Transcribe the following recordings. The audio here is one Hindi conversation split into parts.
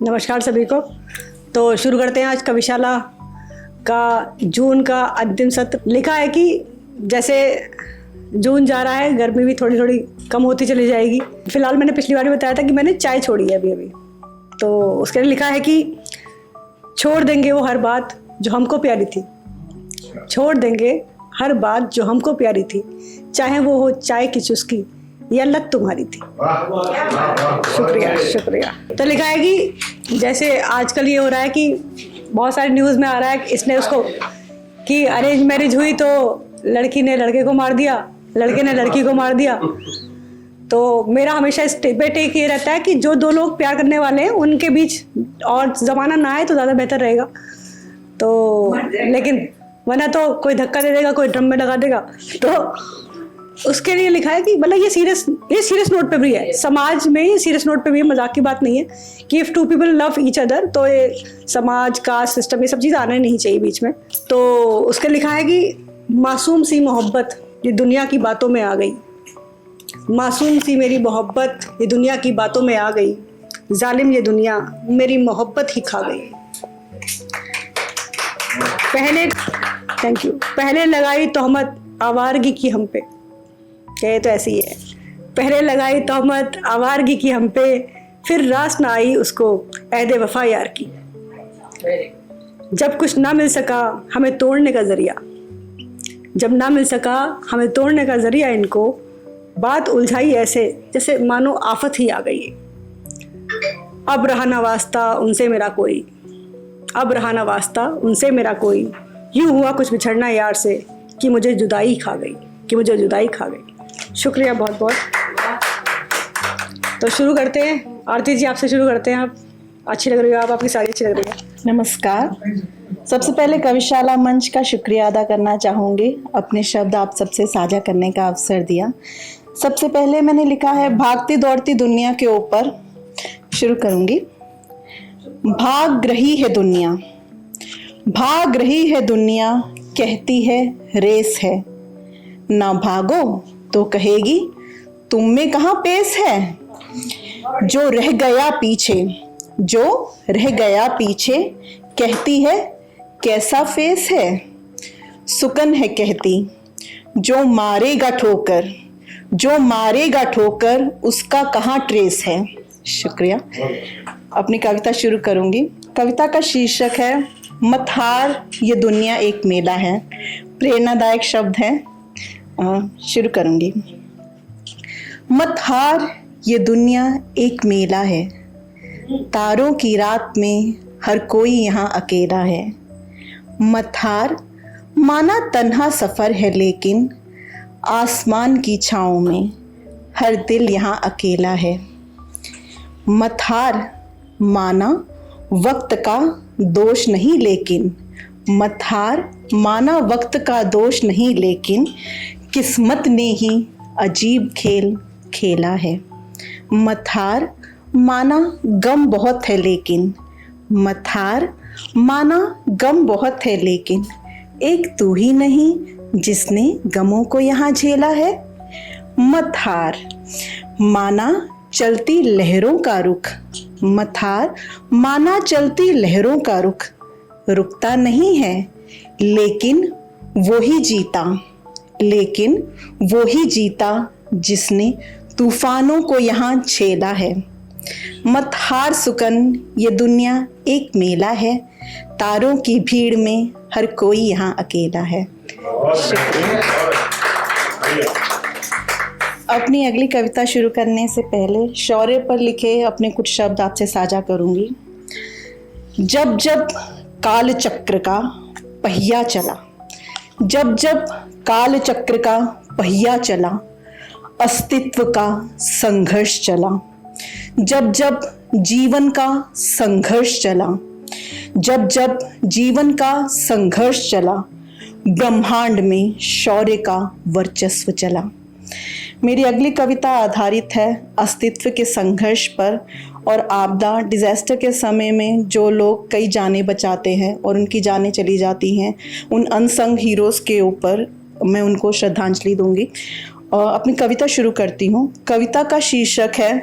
नमस्कार सभी को। तो शुरू करते हैं आज कविशाला का जून का अंतिम सत्र। लिखा है कि जैसे जून जा रहा है, गर्मी भी थोड़ी थोड़ी कम होती चली जाएगी। फिलहाल मैंने पिछली बार भी बताया था कि मैंने चाय छोड़ी है अभी। तो उसके लिए लिखा है कि छोड़ देंगे वो हर बात जो हमको प्यारी थी, छोड़ देंगे हर बात जो हमको प्यारी थी, चाहे वो हो चाय की चुस्की या लत तुम्हारी थी। शुक्रिया शुक्रिया। तो लिखा है कि जैसे आजकल ये हो रहा है कि बहुत सारे न्यूज़ में आ रहा है कि इसने उसको कि अरेंज मैरिज हुई तो लड़की ने लड़के को मार दिया, लड़के ने लड़की को मार दिया। तो मेरा हमेशा इस पे टेक ये रहता है कि जो दो लोग प्यार करने वाले हैं उनके बीच और ज़माना ना आए तो ज़्यादा बेहतर रहेगा। तो लेकिन वरना तो कोई धक्का दे देगा, कोई ड्रम में लगा देगा। तो उसके लिए लिखा है कि मतलब ये सीरियस नोट पे भी है, समाज में ये सीरियस नोट पे भी है, मजाक की बात नहीं है कि if two people love each other तो ये समाज का सिस्टम ये सब चीज़ आने नहीं चाहिए बीच में। तो उसके लिखा है कि मासूम सी मोहब्बत ये दुनिया की बातों में आ गई, मासूम सी मेरी मोहब्बत ये दुनिया की बातों में आ गई, जालिम ये दुनिया मेरी मोहब्बत ही खा गई। पहले लगाई तोहमत आवारगी की हम पे, कहे तो ऐसी है। पहले लगाई तोहमत आवारगी की हम पे, फिर रास ना आई उसको ऐदे वफा यार की। जब कुछ ना मिल सका हमें तोड़ने का जरिया, जब ना मिल सका हमें तोड़ने का जरिया इनको, बात उलझाई ऐसे जैसे मानो आफत ही आ गई। अब रहा ना वास्ता उनसे मेरा कोई, अब रहा ना वास्ता उनसे मेरा कोई, यूं हुआ कुछ बिछड़ना यार से कि मुझे जुदाई खा गई, कि मुझे जुदाई खा गई। शुक्रिया बहुत बहुत। तो शुरू करते हैं। आरती जी आपसे शुरू करते हैं। आप अच्छी लग रही हो, आप आपकी साड़ी अच्छी लग रही है। नमस्कार। सबसे पहले कविशाला मंच का शुक्रिया अदा करना चाहूँगी, अपने शब्द आप सबसे साझा करने का अवसर दिया। सबसे पहले मैंने लिखा है भागती दौड़ती दुनिया के ऊपर। शुरू करूँगी। भाग रही है दुनिया, भाग रही है दुनिया, कहती है रेस है, ना भागो तो कहेगी तुम में कहाँ पेस है। जो रह गया पीछे, जो रह गया पीछे, कहती है कैसा फेस है। सुकन है कहती जो मारेगा ठोकर, जो मारेगा ठोकर उसका कहाँ ट्रेस है। शुक्रिया। अपनी कविता शुरू करूंगी। कविता का शीर्षक है मत हार ये दुनिया एक मेला है। प्रेरणादायक शब्द है। शुरू करूंगी। मत हार ये दुनिया एक मेला है, तारों की रात में हर कोई यहाँ अकेला है। मत हार माना तन्हा सफ़र है लेकिन आसमान की छाँव में हर दिल यहाँ अकेला है। मत हार माना वक्त का दोष नहीं लेकिन, मत हार माना वक्त का दोष नहीं लेकिन किस्मत ने ही अजीब खेल खेला है। मत हार माना गम बहुत है लेकिन, मत हार माना गम बहुत है लेकिन एक तू ही नहीं जिसने गमों को यहाँ झेला है। मत हार माना चलती लहरों का रुख, मत हार माना चलती लहरों का रुख रुकता नहीं है लेकिन वो ही जीता, लेकिन वो ही जीता जिसने तूफानों को यहाँ झेला है। मत हार सुकन ये दुनिया एक मेला है, तारों की भीड़ में हर कोई यहाँ अकेला है। शुक्रिया। अपनी अगली कविता शुरू करने से पहले शौर्य पर लिखे अपने कुछ शब्द आपसे साझा करूंगी। जब जब काल चक्र का पहिया चला, जब जब काल चक्र का पहिया चला, अस्तित्व का संघर्ष चला, जब जब जीवन का संघर्ष चला, जब जब जीवन का संघर्ष चला, ब्रह्मांड में शौर्य का वर्चस्व चला। मेरी अगली कविता आधारित है अस्तित्व के संघर्ष पर और आपदा डिज़ास्टर के समय में जो लोग कई जानें बचाते हैं और उनकी जानें चली जाती हैं, उन अनसंग हीरोज़ के ऊपर मैं उनको श्रद्धांजलि दूंगी। और अपनी कविता शुरू करती हूँ। कविता का शीर्षक है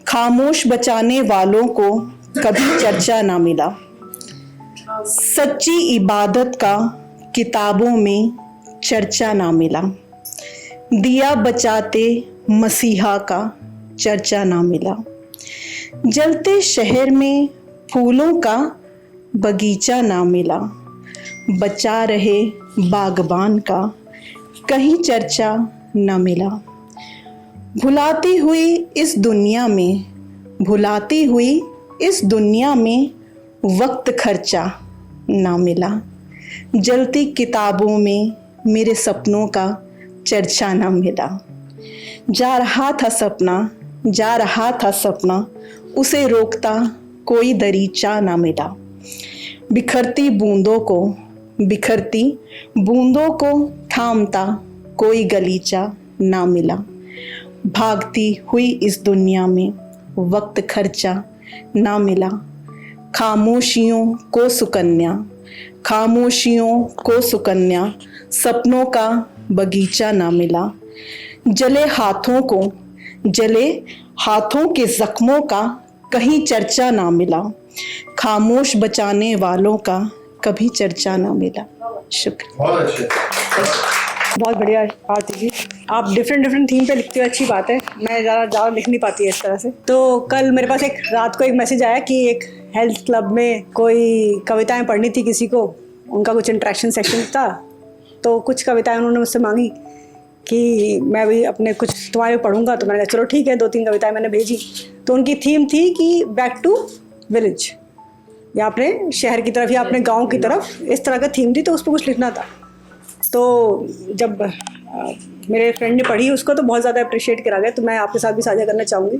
खामोश बचाने वालों को कभी चर्चा ना मिला। सच्ची इबादत का किताबों में चर्चा ना मिला। दिया बचाते मसीहा का चर्चा ना मिला। जलते शहर में फूलों का बगीचा ना मिला। बचा रहे बागबान का कहीं चर्चा ना मिला। भुलाती हुई इस दुनिया में वक्त खर्चा ना मिला। जलती किताबों में मेरे सपनों का चर्चा ना मिला। जा रहा था सपना उसे रोकता कोई दरीचा ना मिला। बिखरती बूंदों को थामता कोई गलीचा ना मिला। भागती हुई इस दुनिया में वक्त खर्चा ना मिला। खामोशियों को सुकन्या सपनों का बगीचा ना मिला। जले हाथों के जख्मों का कहीं चर्चा ना मिला। खामोश बचाने वालों का कभी चर्चा ना मिला। शुक्रिया। बहुत बढ़िया आरती जी, आप डिफरेंट थीम पे लिखती हो, अच्छी बात है। मैं ज़्यादा लिख नहीं पाती है इस तरह से। तो कल मेरे पास रात को एक मैसेज आया कि एक हेल्थ क्लब में कोई कविताएं पढ़नी थी किसी को, उनका कुछ इंटरेक्शन सेक्शन था, तो कुछ कविताएं उन्होंने मुझसे मांगी कि मैं भी अपने कुछ तुम्हारे पढ़ूंगा। तो मैंने कहा चलो ठीक है, 2-3 कविताएं मैंने भेजी। तो उनकी थीम थी कि बैक टू विलेज, या अपने शहर की तरफ या अपने गाँव की तरफ, इस तरह का थीम थी। तो उस पर कुछ लिखना था। तो जब मेरे फ्रेंड ने पढ़ी उसको तो बहुत ज़्यादा अप्रिशिएट करा गया। तो मैं आपके साथ भी साझा करना चाहूँगी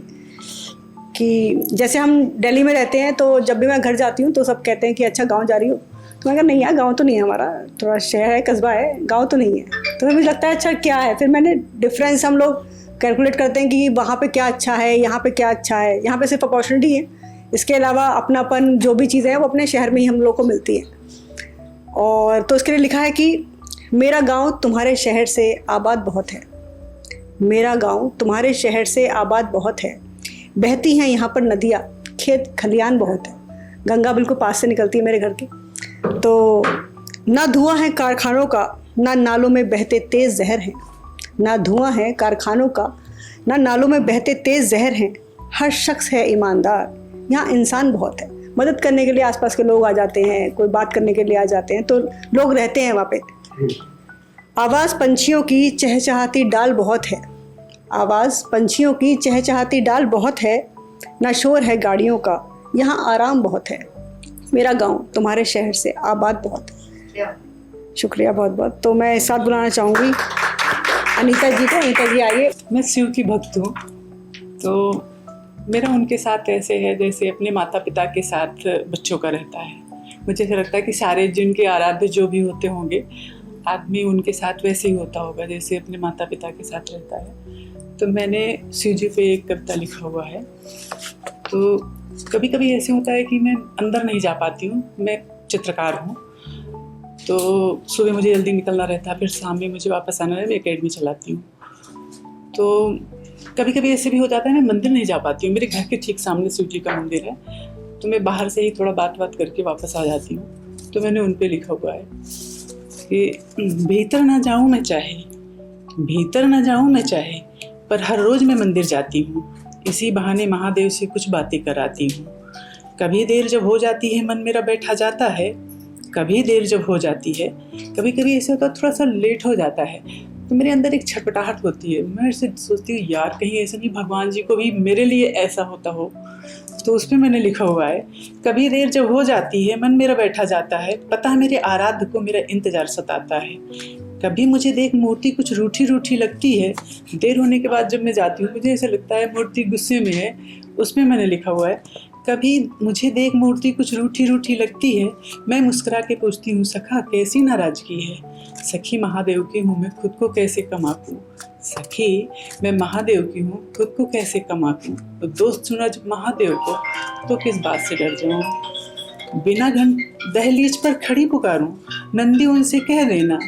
कि जैसे हम दिल्ली में रहते हैं, तो जब भी मैं घर जाती हूँ तो सब कहते हैं कि अच्छा गांव जा रही हो। तो मैं कहा नहीं यार, गांव तो नहीं है हमारा, थोड़ा शहर है, कस्बा है, गांव तो नहीं है। तो मुझे लगता है अच्छा क्या है। फिर मैंने डिफरेंस हम लोग कैलकुलेट करते हैं कि वहाँ पे क्या अच्छा है, यहाँ पे क्या अच्छा है। यहाँ पे सिर्फ अपॉर्चुनिटी है, इसके अलावा अपनापन जो भी चीज़ें हैं वो अपने शहर में ही हम लोग को मिलती है। और तो इसके लिए लिखा है कि मेरा गांव तुम्हारे शहर से आबाद बहुत है। मेरा गांव तुम्हारे शहर से आबाद बहुत है। बहती हैं यहाँ पर नदियाँ, खेत खलियान बहुत है। गंगा बिल्कुल पास से निकलती है मेरे घर की। तो ना धुआं है कारखानों का, ना नालों में बहते तेज़ जहर हैं। ना धुआं है कारखानों का, ना नालों में बहते तेज़ जहर हैं। हर शख्स है ईमानदार, यहाँ इंसान बहुत है। मदद करने के लिए आसपास के लोग आ जाते हैं, कोई बात करने के लिए आ जाते हैं, तो लोग रहते हैं वहाँ पे। आवाज़ पंछियों की चहचहाती डाल बहुत है। आवाज़ पंछियों की चहचहाती डाल बहुत है। ना शोर है गाड़ियों का, यहाँ आराम बहुत है। मेरा गांव तुम्हारे शहर से आबाद बहुत है। शुक्रिया बहुत बहुत। तो मैं इस साथ बुलाना चाहूँगी अनीता जी को। अनीता जी आइए। मैं शिव की भक्त हूँ, तो मेरा उनके साथ ऐसे है जैसे अपने माता पिता के साथ बच्चों का रहता है। मुझे ऐसा लगता है कि सारे जिनके आराध्य जो भी होते होंगे, आदमी उनके साथ वैसे ही होता होगा जैसे अपने माता पिता के साथ रहता है। तो मैंने शिव जी पे एक कविता लिखा हुआ है। तो कभी कभी ऐसे होता है कि मैं अंदर नहीं जा पाती हूँ, मैं चित्रकार हूँ, तो सुबह मुझे जल्दी निकलना रहता है, फिर शाम में मुझे वापस आना है, मैं एकेडमी चलाती हूँ। तो कभी कभी ऐसे भी हो जाता है मैं मंदिर नहीं जा पाती हूँ। मेरे घर के ठीक सामने शिव जी का मंदिर है, तो मैं बाहर से ही थोड़ा बात करके वापस आ जाती हूँ। तो मैंने उन पे लिखा हुआ है कि भीतर ना जाऊँ मैं चाहे, पर हर रोज़ मैं मंदिर जाती हूँ। इसी बहाने महादेव से कुछ बातें कराती हूँ। कभी देर जब हो जाती है मन मेरा बैठा जाता है। कभी कभी ऐसे होता है थोड़ा सा लेट हो जाता है, तो मेरे अंदर एक छटपटाहट होती है। मैं ऐसे सोचती हूँ यार कहीं ऐसा नहीं भगवान जी को भी मेरे लिए ऐसा होता हो। तो उस पर मैंने लिखा हुआ है, कभी देर जब हो जाती है मन मेरा बैठा जाता है। पता है मेरे आराध्य को मेरा इंतजार सताता है। कभी मुझे देख मूर्ति कुछ रूठी लगती है। देर होने के बाद जब मैं जाती हूँ मुझे ऐसा लगता है मूर्ति गुस्से में है। उसमें मैंने लिखा हुआ है, कभी मुझे देख मूर्ति कुछ रूठी लगती है। मैं मुस्कुरा के पूछती हूँ सखा कैसी नाराजगी है। सखी महादेव की हूँ मैं खुद को कैसे कमाऊँ। सखी मैं महादेव की हूँ खुद को कैसे कमाऊँ। तो दोस्त सुना जब महादेव को तो किस बात से डर जाऊँ। बिना दहलीज पर खड़ी पुकारूँ नंदी उनसे कह देना।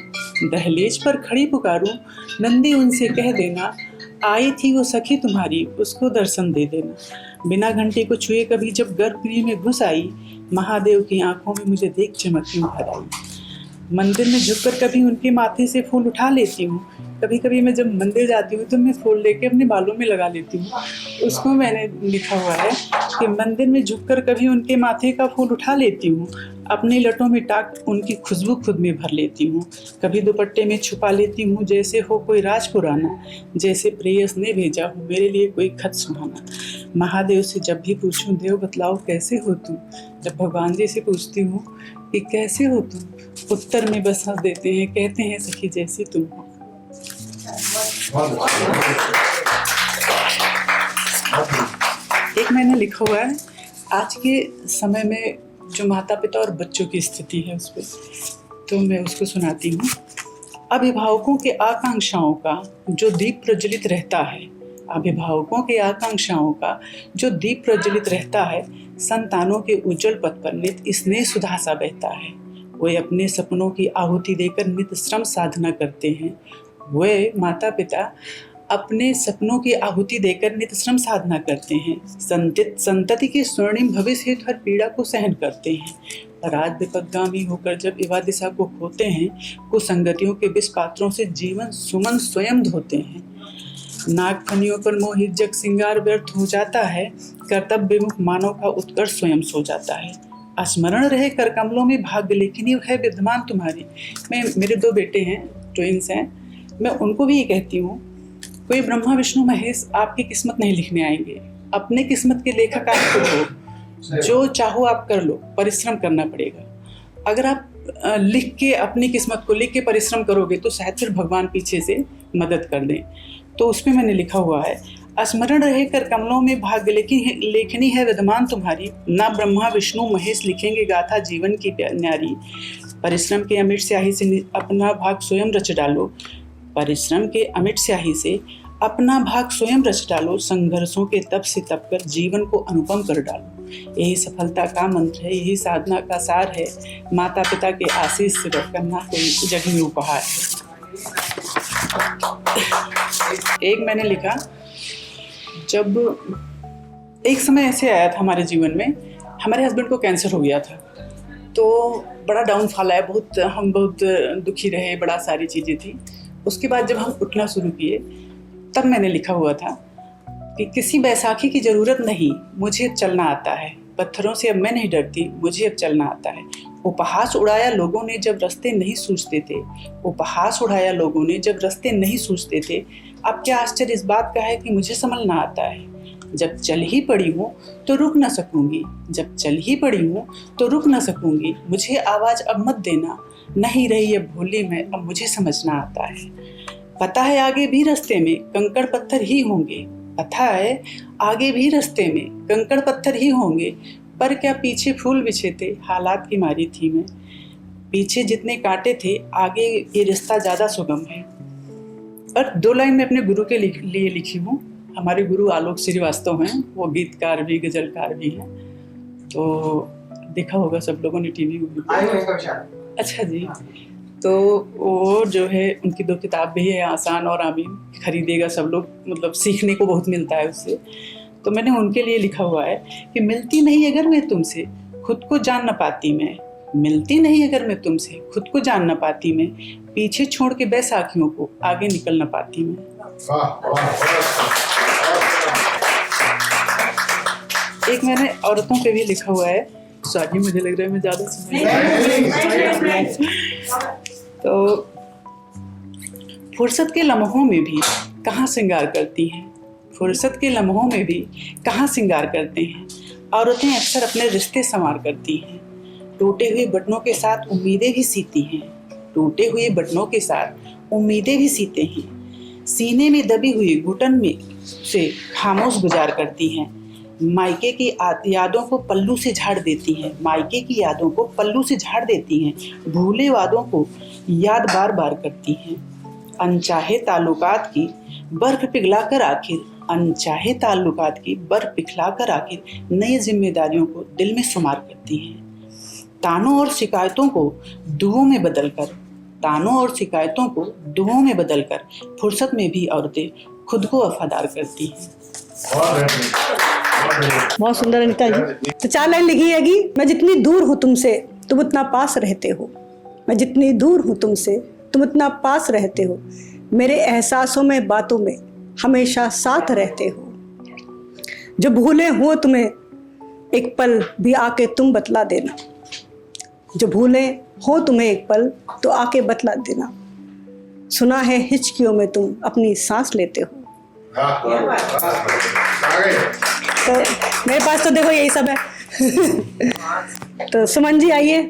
दहलीज पर खड़ी पुकारूँ नंदी उनसे कह देना। आई थी वो सखी तुम्हारी, उसको दर्शन दे देना। बिना घंटे को छुए कभी जब गर्भगृह में घुस आई, महादेव की आंखों में मुझे देख चमक क्यों भर आई। मंदिर में झुककर कभी उनके माथे से फूल उठा लेती हूँ। कभी कभी मैं जब मंदिर जाती हूँ तो मैं फूल लेके अपने बालों में लगा लेती हूँ। उसको मैंने लिखा हुआ है कि मंदिर में झुककर कभी उनके माथे का फूल उठा लेती हूँ, अपनी लटों में टाक उनकी खुशबू खुद में भर लेती हूँ। कभी दुपट्टे में छुपा लेती हूँ जैसे हो कोई राज पुराना, जैसे प्रेयस ने भेजा हो मेरे लिए कोई खत सुहाना। महादेव से जब भी पूछूं देव बतलाओ कैसे हो तुम, जब भगवान जी से पूछती हूँ कि कैसे हो तुम, उत्तर में बस हंस देते हैं, कहते हैं सखी जैसी तुम हो। एक मैंने लिखा हुआ है आज के समय में जो माता पिता और बच्चों की स्थिति है उस पर, तो मैं उसको सुनाती हूँ। अभिभावकों के आकांक्षाओं का जो दीप प्रज्वलित रहता है, अभिभावकों के आकांक्षाओं का जो दीप प्रज्वलित रहता है, संतानों के उज्जवल पथ पर नित स्नेह सुधा सा बहता है। वे अपने सपनों की आहुति देकर नित श्रम साधना करते हैं। वे माता पिता अपने सपनों की आहुति देकर नित श्रम साधना करते हैं। संतति के स्वर्णिम भविष्य हेतु हर पीड़ा को सहन करते हैं। पर आज विपदगामी होकर जब युवा दिशा को खोते हैं, कुसंगतियों के विष पात्रों से जीवन सुमन स्वयं धोते हैं। नाग फनियों पर मोहित जग सिंगार व्यर्थ हो जाता है, कर्तव्य विमुख मानव का उत्कर्ष स्वयं सो जाता है। स्मरण रहे कर कमलों में भाग्य लेखनी है विद्यमान तुम्हारी। मेरे 2 बेटे हैं, ट्विंस हैं, मैं उनको भी ये कहती हूँ, कोई ब्रह्मा विष्णु महेश आपकी किस्मत नहीं लिखने आएंगे। अपने किस्मत के लेखक आप खुद हो, जो चाहो आप कर लो, परिश्रम करना पड़ेगा। अगर आप लिख के अपनी किस्मत को लिख के परिश्रम करोगे तो शायद फिर भगवान पीछे से मदद कर दें। तो उसमें मैंने लिखा हुआ है, स्मरण रहे कर कमलों में भाग्य लेखनी है विद्यमान तुम्हारी। ना ब्रह्मा विष्णु महेश लिखेंगे गाथा जीवन की न्यारी। परिश्रम के अमिट स्याही से अपना भाग स्वयं रच डालो, परिश्रम के अमिट स्याही से अपना भाग स्वयं रच डालो। संघर्षों के तप से तप कर जीवन को अनुपम कर डालो। यही सफलता का मंत्र है, यही साधना का सार है। माता पिता के आशीष से करना कोई जग में उपहार है। एक मैंने लिखा, जब एक समय ऐसे आया था हमारे जीवन में, हमारे हस्बैंड को कैंसर हो गया था, तो बड़ा डाउनफॉल आया, हम बहुत दुखी रहे, बड़ा सारी चीज़ें थी। उसके बाद जब हम उठना शुरू किए तब मैंने लिखा हुआ था कि किसी बैसाखी की ज़रूरत नहीं, मुझे अब चलना आता है। पत्थरों से अब मैं नहीं डरती, मुझे अब चलना आता है। उपहास उड़ाया लोगों ने जब रास्ते नहीं सूझते थे, उपहास उड़ाया लोगों ने जब रास्ते नहीं सूझते थे। अब क्या आश्चर्य इस बात का है कि मुझे संभलना आता है। जब चल ही पड़ी हूँ तो रुक ना सकूँगी, जब चल ही पड़ी हूँ तो रुक ना सकूँगी। मुझे आवाज़ अब मत देना, नहीं रही अब भोली मैं, अब मुझे समझना आता है। पता है आगे भी रास्ते में कंकड़ पत्थर ही होंगे, पता है आगे भी रास्ते में कंकड़ पत्थर ही होंगे। पर क्या पीछे फूल बिछे थे, हालात की मारी थी मैं। पीछे जितने कांटे थे, आगे ये रिश्ता ज़्यादा सुगम है। और 2 लाइन में अपने गुरु के लिए लिखी हूँ। हमारे गुरु आलोक श्रीवास्तव हैं, वो गीतकार भी गज़लकार भी हैं, तो देखा होगा सब लोगों ने टीवी में। अच्छा जी, तो वो जो है उनकी 2 किताब भी है, आसान और आमीन, खरीदेगा सब लोग, मतलब सीखने को बहुत मिलता है उससे। तो मैंने उनके लिए लिखा हुआ है कि मिलती नहीं अगर मैं तुमसे खुद को जान न पाती मैं, मिलती नहीं अगर मैं तुमसे खुद को जान न पाती मैं। पीछे छोड़ के बैसाखियों को आगे निकल न पाती मैं। एक मैंने औरतों पे भी लिखा हुआ है, सॉरी मुझे लग रहा है मैं ज़्यादा तो फुर्सत के लम्हों में भी कहाँ श्रृंगार करती हैं, फुर्सत के लम्हों में भी कहाँ श्रृंगार करते हैं। औरतें अक्सर अपने रिश्ते संवार करती हैं, टूटे हुए बटनों के साथ उम्मीदें भी सीती हैं, टूटे हुए बटनों के साथ उम्मीदें भी सीते हैं। सीने में दबी हुई घुटन में से खामोश गुजार करती हैं। मायके की यादों को पल्लू से झाड़ देती हैं, मायके की यादों को पल्लू से झाड़ देती हैं। भूले वादों को याद बार बार करती हैं। अनचाहे ताल्लुकात की बर्फ पिघलाकर आखिर, अनचाहे ताल्लुकात की बर्फ पिघलाकर आखिर नई जिम्मेदारियों को दिल में शुमार करती हैं। तानों और शिकायतों को दुआओं में बदलकर, तानों और शिकायतों को दुआओं में बदलकर फुर्सत में भी औरतें खुद को वफादार करती हैं। बहुत सुंदर अनीता जी। तो 4 लाइन लिखी है कि मैं जितनी दूर हूँ तुमसे तुम उतना पास रहते हो, मैं जितनी दूर हूँ तुमसे तुम उतना पास रहते हो, मेरे एहसासों में बातों में हमेशा साथ रहते हो। जो भूले हो तुम्हें एक पल भी आके तुम बतला देना, जो भूले हो तुम्हें एक पल तो आके बतला देना, सुना है हिचकियों में तुम अपनी सांस लेते हो। तो मेरे पास तो देखो यही सब है। तो सुमन जी आइए,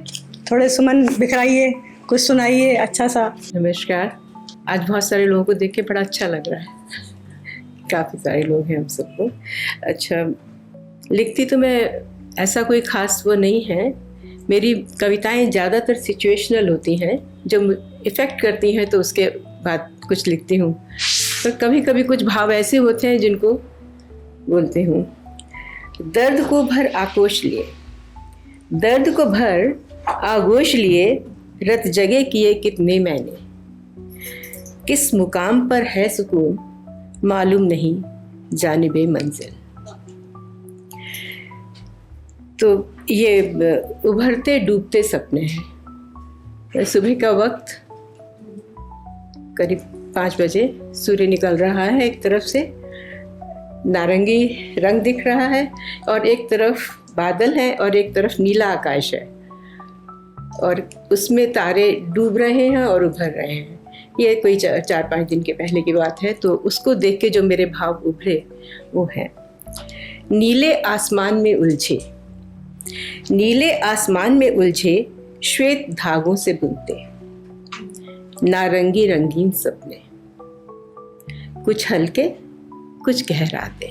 थोड़े सुमन बिखराइए, कुछ सुनाइए अच्छा सा। नमस्कार। आज बहुत सारे लोगों को देख के बड़ा अच्छा लग रहा है। काफ़ी सारे लोग हैं हम सबको। अच्छा, लिखती तो मैं ऐसा कोई ख़ास वो नहीं है। मेरी कविताएं ज़्यादातर सिचुएशनल होती हैं, जब इफ़ेक्ट करती हैं तो उसके बाद कुछ लिखती हूँ। पर कभी कभी कुछ भाव ऐसे होते हैं जिनको बोलती हूँ। दर्द को भर आगोश लिए, दर्द को भर आगोश लिए, रत जगे किए कितने मैंने, किस मुकाम पर है सुकून मालूम नहीं जानिबे मंजिल। तो ये उभरते डूबते सपने हैं। सुबह का वक्त करीब 5 बजे, सूर्य निकल रहा है, एक तरफ से नारंगी रंग दिख रहा है और एक तरफ बादल है और एक तरफ नीला आकाश है और उसमें तारे डूब रहे हैं और उभर रहे हैं। ये कोई 4-5 दिन के पहले की बात है। तो उसको देख के जो मेरे भाव उभरे वो है, नीले आसमान में उलझे, नीले आसमान में उलझे श्वेत धागों से बुनते नारंगी रंगीन सपने, कुछ हल्के कुछ गहराते,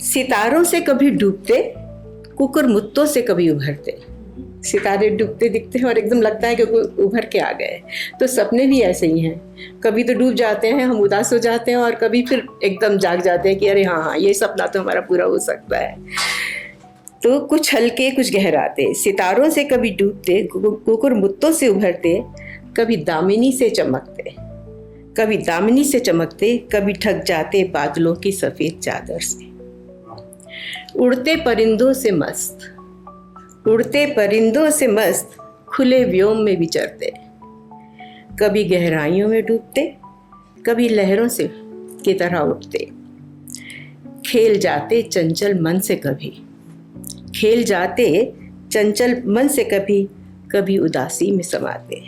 सितारों से कभी डूबते, कुकुरमुत्तों से कभी उभरते। सितारे डूबते दिखते हैं और एकदम लगता है कि कोई उभर के आ गए। तो सपने भी ऐसे ही हैं, कभी तो डूब जाते हैं, हम उदास हो जाते हैं और कभी फिर एकदम जाग जाते हैं कि अरे हाँ ये सपना तो हमारा पूरा हो सकता है। तो कुछ हल्के कुछ गहराते, सितारों से कभी डूबते, कुकुरमुत्तों से उभरते, कभी दामिनी से चमकते, कभी दामिनी से चमकते, कभी ठग जाते बादलों की सफ़ेद चादर से। उड़ते परिंदों से मस्त, उड़ते परिंदों से मस्त, खुले व्योम में विचरते, कभी गहराइयों में डूबते, कभी लहरों से की तरह उठते, खेल जाते चंचल मन से कभी, खेल जाते चंचल मन से कभी, कभी उदासी में समाते,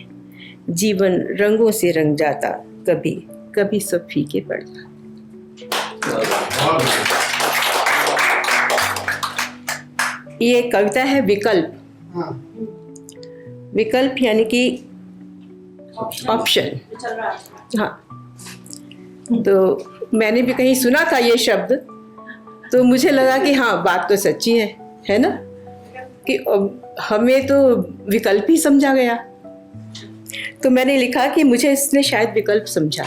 जीवन रंगों से रंग जाता, कभी कभी सब फीके पड़ता। ये कविता है विकल्प। विकल्प यानी कि ऑप्शन। हाँ, तो मैंने भी कहीं सुना था ये शब्द, तो मुझे लगा कि हाँ बात तो सच्ची है ना, कि हमें तो विकल्प ही समझा गया। तो मैंने लिखा कि मुझे इसने शायद विकल्प समझा,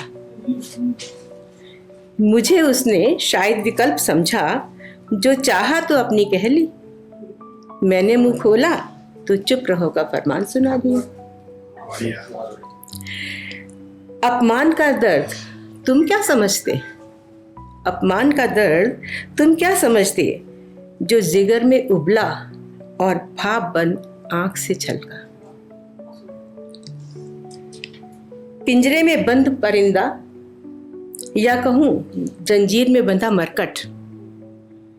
मुझे उसने शायद विकल्प समझा, जो चाहा तो अपनी कह ली, मैंने मुंह खोला तो चुप रहो का फरमान सुना दिया। अपमान का दर्द तुम क्या समझते, अपमान का दर्द तुम क्या समझते, जो जिगर में उबला और भाप बन आंख से छलका। पिंजरे में बंद परिंदा, या कहूं जंजीर में बंधा मरकट,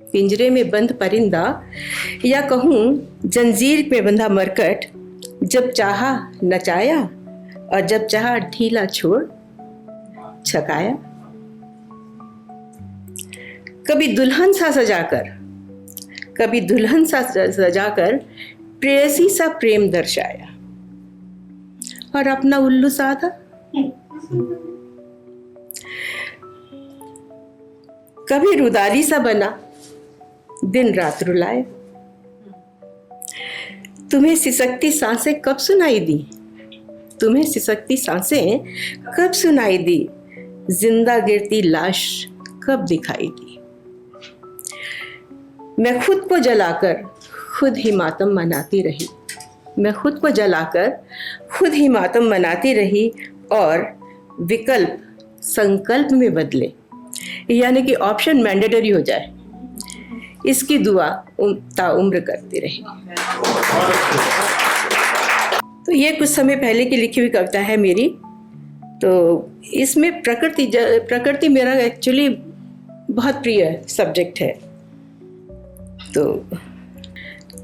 पिंजरे में बंद परिंदा या कहूं जंजीर में बंधा मरकट, जब चाहा नचाया और जब चाहा ढीला छोड़ छकाया। कभी दुल्हन सा सजाकर, कभी दुल्हन सा सजाकर प्रेयसी सा प्रेम दर्शाया और अपना उल्लू साधा। कभी रुदाली सा बना दिन रात रुलाए। तुम्हें सिसकती सांसें कब सुनाई दी, तुम्हें सिसकती सांसें कब सुनाई दी, जिंदा गिरती लाश कब दिखाई दी। मैं खुद को जलाकर खुद ही मातम मनाती रही, मैं खुद को जलाकर खुद ही मातम मनाती रही और विकल्प संकल्प में बदले, यानी कि ऑप्शन मैंडेटरी हो जाए, इसकी दुआ ताउम्र करती रहे। तो ये कुछ समय पहले की लिखी हुई कविता है मेरी। तो इसमें प्रकृति मेरा एक्चुअली बहुत प्रिय सब्जेक्ट है। तो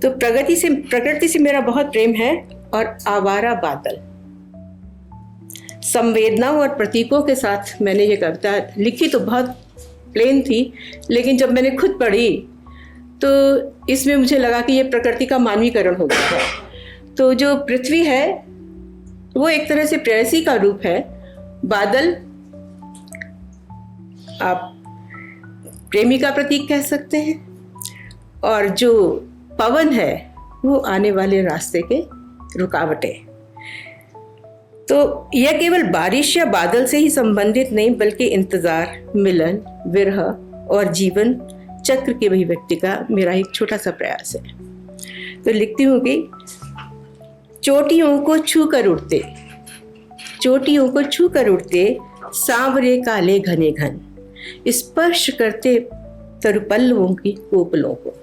प्रकृति से मेरा बहुत प्रेम है। और आवारा बादल, संवेदनाओं और प्रतीकों के साथ मैंने ये कविता लिखी। तो बहुत प्लेन थी, लेकिन जब मैंने खुद पढ़ी तो इसमें मुझे लगा कि ये प्रकृति का मानवीकरण हो गया है। तो जो पृथ्वी है वो एक तरह से प्रेयसी का रूप है, बादल आप प्रेमी का प्रतीक कह सकते हैं, और जो पवन है वो आने वाले रास्ते के रुकावटें। तो यह केवल बारिश या बादल से ही संबंधित नहीं, बल्कि इंतजार, मिलन, विरह और जीवन चक्र की अभिव्यक्ति का मेरा एक छोटा सा प्रयास है। तो लिखती हूँ कि चोटियों को छू कर उड़ते, चोटियों को छू कर उड़ते सांवरे काले घने घन, स्पर्श करते तरुपल्लवों की कोपलों को।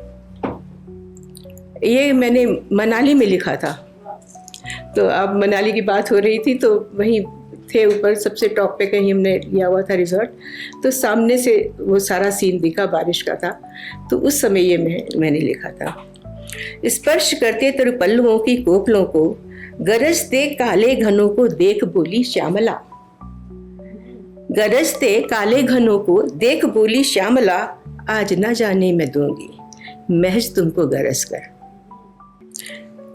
ये मैंने मनाली में लिखा था। तो अब मनाली की बात हो रही थी, तो वहीं थे ऊपर सबसे टॉप पे कहीं हमने लिया हुआ था रिजॉर्ट। तो सामने से वो सारा सीन दिखा, बारिश का था। तो उस समय ये मैंने लिखा था। स्पर्श करते तरुपल्लवों की कोपलों को, गरजते काले घनों को देख बोली श्यामला, गरजते काले घनों को देख बोली श्यामला, आज न जाने मैं दूंगी महज तुमको गरज कर।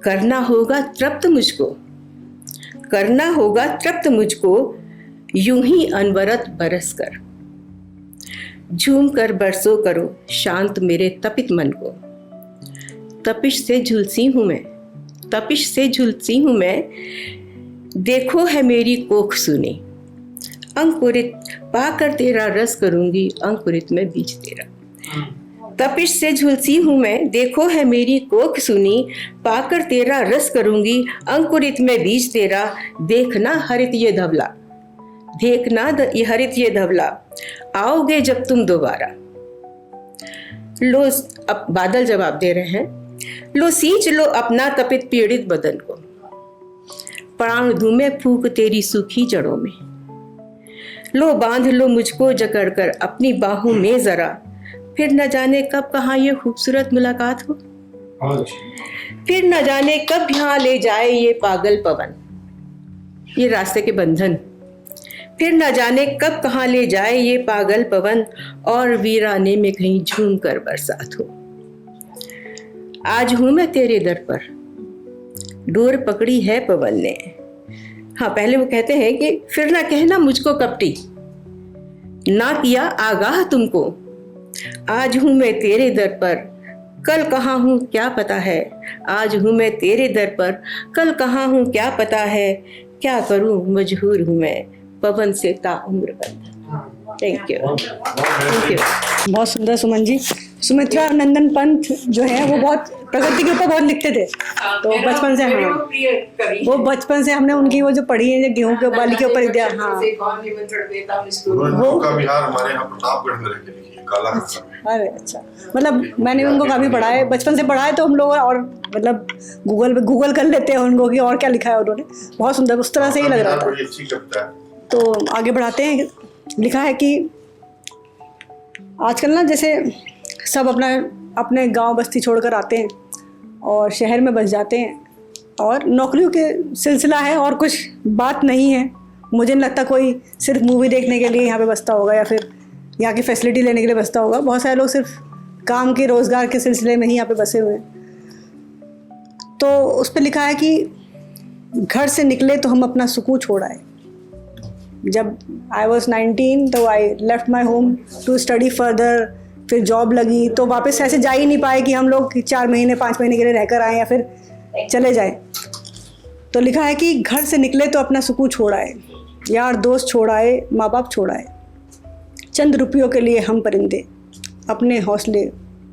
करना होगा तृप्त मुझको, करना होगा तृप्त मुझको, यूं ही अनवरत बरस कर। झूम कर बरसो करो शांत मेरे तपित मन को, तपिश से झुलसी हूं मैं, तपिश से झुलसी हूं मैं, देखो है मेरी कोख सुनी, अंकुरित पाकर तेरा रस करूंगी, अंकुरित में बीज तेरा। तपिश से झुलसी हूं मैं, देखो है मेरी कोख सुनी, पाकर तेरा रस करूंगी, अंकुरित में बीज तेरा। देखना हरित ये धवला, देखना ये हरित ये धवला, आओगे जब तुम दोबारा। लो, अब बादल जवाब दे रहे हैं, लो सींच लो अपना तपित पीड़ित बदन को, प्राण धूमे फूक तेरी सूखी जड़ों में। लो बांध लो मुझको जकड़ कर अपनी बाहों में जरा, फिर न जाने कब कहाँ ये खूबसूरत मुलाकात हो, फिर न जाने कब यहाँ ले जाए ये पागल पवन, ये रास्ते के बंधन। फिर न जाने कब कहाँ ले जाए ये पागल पवन, और वीराने में कहीं झूम कर बरसात हो। आज हूं मैं तेरे दर पर, डोर पकड़ी है पवन ने। हाँ, पहले वो कहते हैं कि फिर ना कहना मुझको कपटी, ना किया आगाह तुमको। आज हूं मैं तेरे दर पर, कल कहाँ हूँ क्या पता है। आज हूं मैं तेरे दर पर, कल कहाँ हूँ क्या पता है। क्या करूं मजबूर हूं मैं, पवन से ताउम्र बंधन। Thank you, thank you. बहुत सुंदर सुमन जी। सुमित्रा नंदन पंत जो है वो बहुत प्रकृति के ऊपर बहुत लिखते थे। तो बचपन से वो बचपन से हमने उनकी वो जो पढ़ी है, जो गेहूं के बाली के ऊपर दिया। हाँ, वो का विहार हमारे यहाँ प्रतापगढ़ में रह के लिखी है, काला अच्छा, अरे अच्छा। मतलब मैंने उनको काफी पढ़ा है, बचपन से पढ़ा है। तो हम लोग और मतलब गूगल कर लेते हैं उनको कि और क्या लिखा है उन्होंने। बहुत सुंदर, उस तरह से ही लग रहा था। तो आगे बढ़ाते हैं। लिखा है कि आजकल ना जैसे सब अपने गांव बस्ती छोड़कर आते हैं और शहर में बस जाते हैं, और नौकरियों के सिलसिला है और कुछ बात नहीं है। मुझे नहीं लगता कोई सिर्फ मूवी देखने के लिए यहाँ पे बसता होगा या फिर यहाँ की फैसिलिटी लेने के लिए बसता होगा। बहुत सारे लोग सिर्फ काम के, रोज़गार के सिलसिले में ही यहाँ पे बसे हुए हैं। तो उस पर लिखा है कि घर से निकले तो हम अपना सुकून छोड़ आए। जब I was 19 तो I left my home to study further। फिर जॉब लगी तो वापस ऐसे जा ही नहीं पाए कि हम लोग 4 महीने 5 महीने के लिए रहकर आए या फिर चले जाए। तो लिखा है कि घर से निकले तो अपना सुकून छोड़ आए, यार दोस्त छोड़ आए, माँ बाप छोड़ आए, चंद रुपयों के लिए हम परिंदे अपने हौसले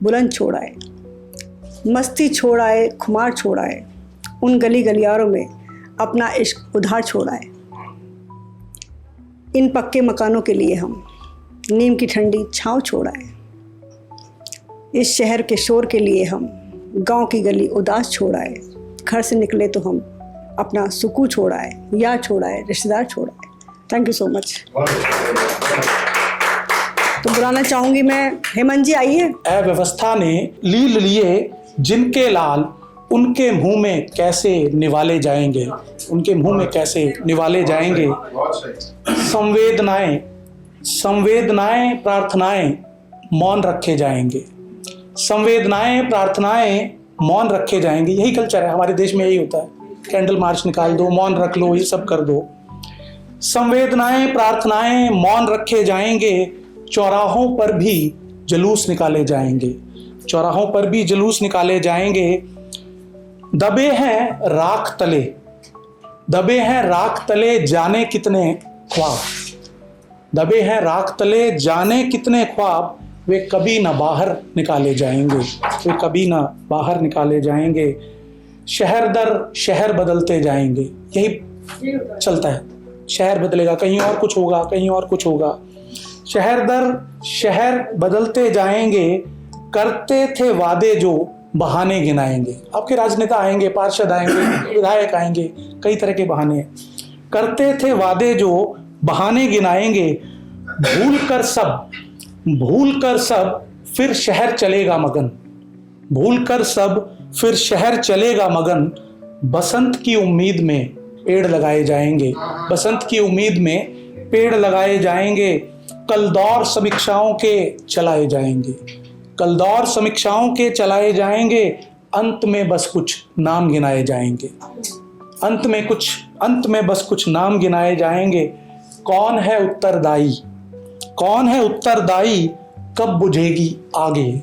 बुलंद छोड़ आए, मस्ती छोड़ आए, खुमार छोड़ आए, उन गली गलियारों में अपना इश्क उधार छोड़ आए। इन पक्के मकानों के लिए हम नीम की ठंडी छाँव छोड़ आए। इस शहर के शोर के लिए हम गांव की गली उदास छोड़ आए। घर से निकले तो हम अपना सुकून छोड़ आए, याद छोड़ आए, रिश्तेदार छोड़ आए। Thank you so much. तो बुलाना चाहूँगी मैं हेमंत जी, आइए। अव्यवस्था ने लील लिए जिनके लाल, उनके मुंह में कैसे निवाले जाएंगे, उनके मुंह में कैसे निवाले जाएंगे। संवेदनाएं संवेदनाएं प्रार्थनाएं मौन रखे जाएंगे, संवेदनाएं प्रार्थनाएं मौन रखे जाएंगे। यही कल्चर है हमारे देश में, यही होता है। कैंडल मार्च निकाल दो, मौन रख लो, ये सब कर दो। संवेदनाएं प्रार्थनाएं मौन रखे जाएंगे, चौराहों पर भी जुलूस निकाले जाएंगे, चौराहों पर भी जुलूस निकाले जाएंगे। दबे हैं राख तले, दबे हैं राख तले जाने कितने ख्वाब, दबे हैं राख तले जाने कितने ख्वाब, वे कभी ना बाहर निकाले जाएंगे, वे कभी ना बाहर निकाले जाएंगे। शहर दर शहर बदलते जाएंगे, यही चलता है। शहर बदलेगा, कहीं और कुछ होगा, कहीं और कुछ होगा। शहर दर शहर बदलते जाएंगे, करते थे वादे जो बहाने गिनाएंगे। आपके राजनेता आएंगे, पार्षद आएंगे, विधायक आएंगे, कई तरह के बहाने। करते थे वादे जो बहाने गिनाएंगे, भूल कर सब फिर शहर चलेगा मगन, भूल कर सब फिर शहर चलेगा मगन। बसंत की उम्मीद में पेड़ लगाए जाएंगे, बसंत की उम्मीद में पेड़ लगाए जाएंगे। कल दौर समीक्षाओं के चलाए जाएंगे, कल दौर समीक्षाओं के चलाए जाएंगे। अंत में बस कुछ नाम गिनाए जाएंगे, अंत में बस कुछ नाम गिनाए जाएंगे। कौन है उत्तरदायी, कौन है उत्तरदायी, कब बुझेगी आग ये,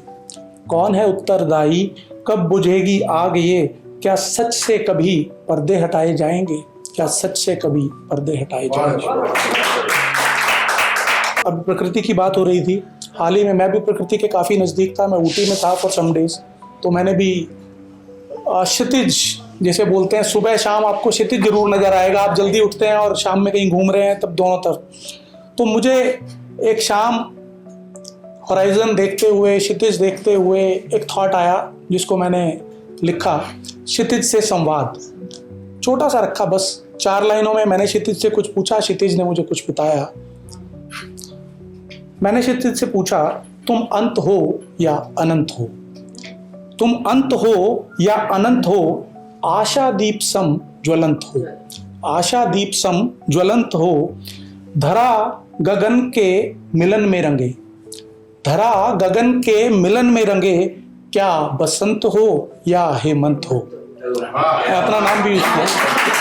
कौन है उत्तरदायी, कब बुझेगी आग ये। क्या सच से कभी पर्दे हटाए जाएंगे, क्या सच से कभी पर्दे हटाए जाएंगे। अब प्रकृति की बात हो रही थी। हाल ही में मैं भी प्रकृति के काफ़ी नज़दीक था, मैं ऊटी में था फॉर सम डेज। तो मैंने भी क्षितिज जैसे बोलते हैं, सुबह शाम आपको क्षितिज जरूर नज़र आएगा। आप जल्दी उठते हैं और शाम में कहीं घूम रहे हैं तब दोनों तरफ। तो मुझे एक शाम हॉराइजन देखते हुए, क्षितिज देखते हुए एक थॉट आया जिसको मैंने लिखा, क्षितिज से संवाद। छोटा सा रखा, बस 4 लाइनों में। मैंने क्षितिज से कुछ पूछा, क्षितिज ने मुझे कुछ बताया। मैंने क्षितिज से पूछा, तुम अंत हो या अनंत हो, तुम अंत हो या अनंत हो। आशा दीप सम ज्वलंत हो, आशा दीप सम ज्वलंत हो। धरा गगन के मिलन में रंगे, धरा गगन के मिलन में रंगे। क्या बसंत हो या हेमंत हो। मैं अपना नाम भी यूज किया,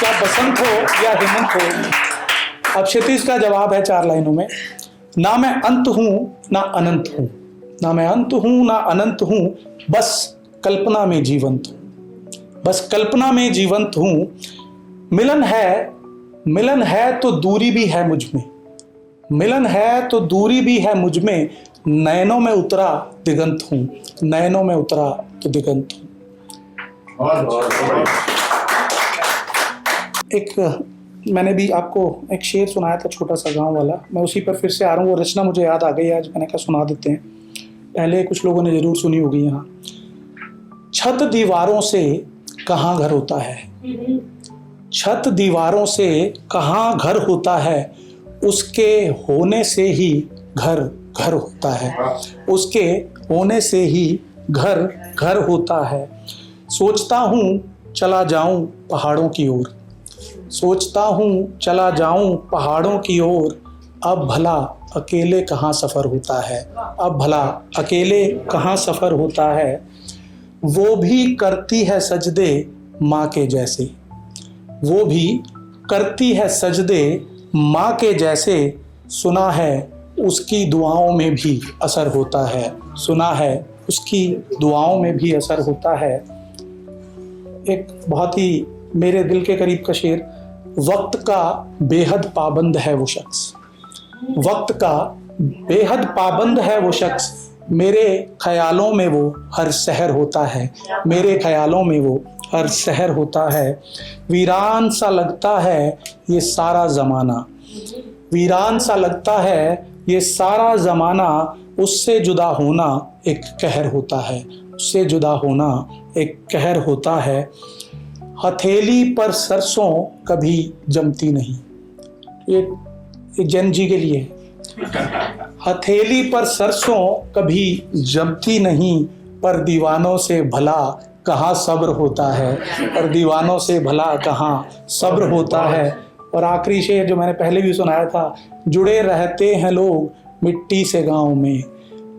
क्या बसंत हो या हेमंत हो। अब क्षितिज का जवाब है 4 लाइनों में। ना मैं अंत हूं ना अनंत हूं, ना मैं अंत हूं ना अनंत हूं। बस कल्पना में जीवंत हूं, बस कल्पना में जीवंत हूं। मिलन है तो दूरी भी है मुझ में, मिलन है तो दूरी भी है मुझ में। नयनों में उतरा दिगंत हूं, नयनों में उतरा तो दिगंत हूं। एक मैंने भी आपको एक शेर सुनाया था, छोटा सा गांव वाला। मैं उसी पर फिर से आ रहा हूँ। वो रचना मुझे याद आ गई आज, मैंने कहा सुना देते हैं। पहले कुछ लोगों ने जरूर सुनी होगी। यहाँ छत दीवारों से कहाँ घर होता है, छत दीवारों से कहाँ घर होता है। उसके होने से ही घर घर होता है, उसके होने से ही घर घर होता है। सोचता हूँ चला जाऊँ पहाड़ों की ओर, सोचता हूँ चला जाऊँ पहाड़ों की ओर। अब भला अकेले कहाँ सफ़र होता है, अब भला अकेले कहाँ सफ़र होता है। वो भी करती है सजदे माँ के जैसे, वो भी करती है सजदे माँ के जैसे। सुना है उसकी दुआओं में भी असर होता है, सुना है उसकी दुआओं में भी असर होता है। एक बहुत ही मेरे दिल के करीब का शेर। वक्त का बेहद पाबंद है वो शख्स, वक्त का बेहद पाबंद है वो शख्स। मेरे ख्यालों में वो हर सहर होता है, मेरे ख्यालों में वो हर सहर होता है। वीरान सा लगता है ये सारा ज़माना, वीरान सा लगता है ये सारा ज़माना, उससे जुदा होना एक कहर होता है, उससे जुदा होना एक कहर होता है। हथेली पर सरसों कभी जमती नहीं, ये जैन जी के लिए है। हथेली पर सरसों कभी जमती नहीं, पर दीवानों से भला कहाँ सब्र होता है, पर दीवानों से भला कहाँ सब्र होता है। और आखिरी शेर जो मैंने पहले भी सुनाया था, जुड़े रहते हैं लोग मिट्टी से गांव में,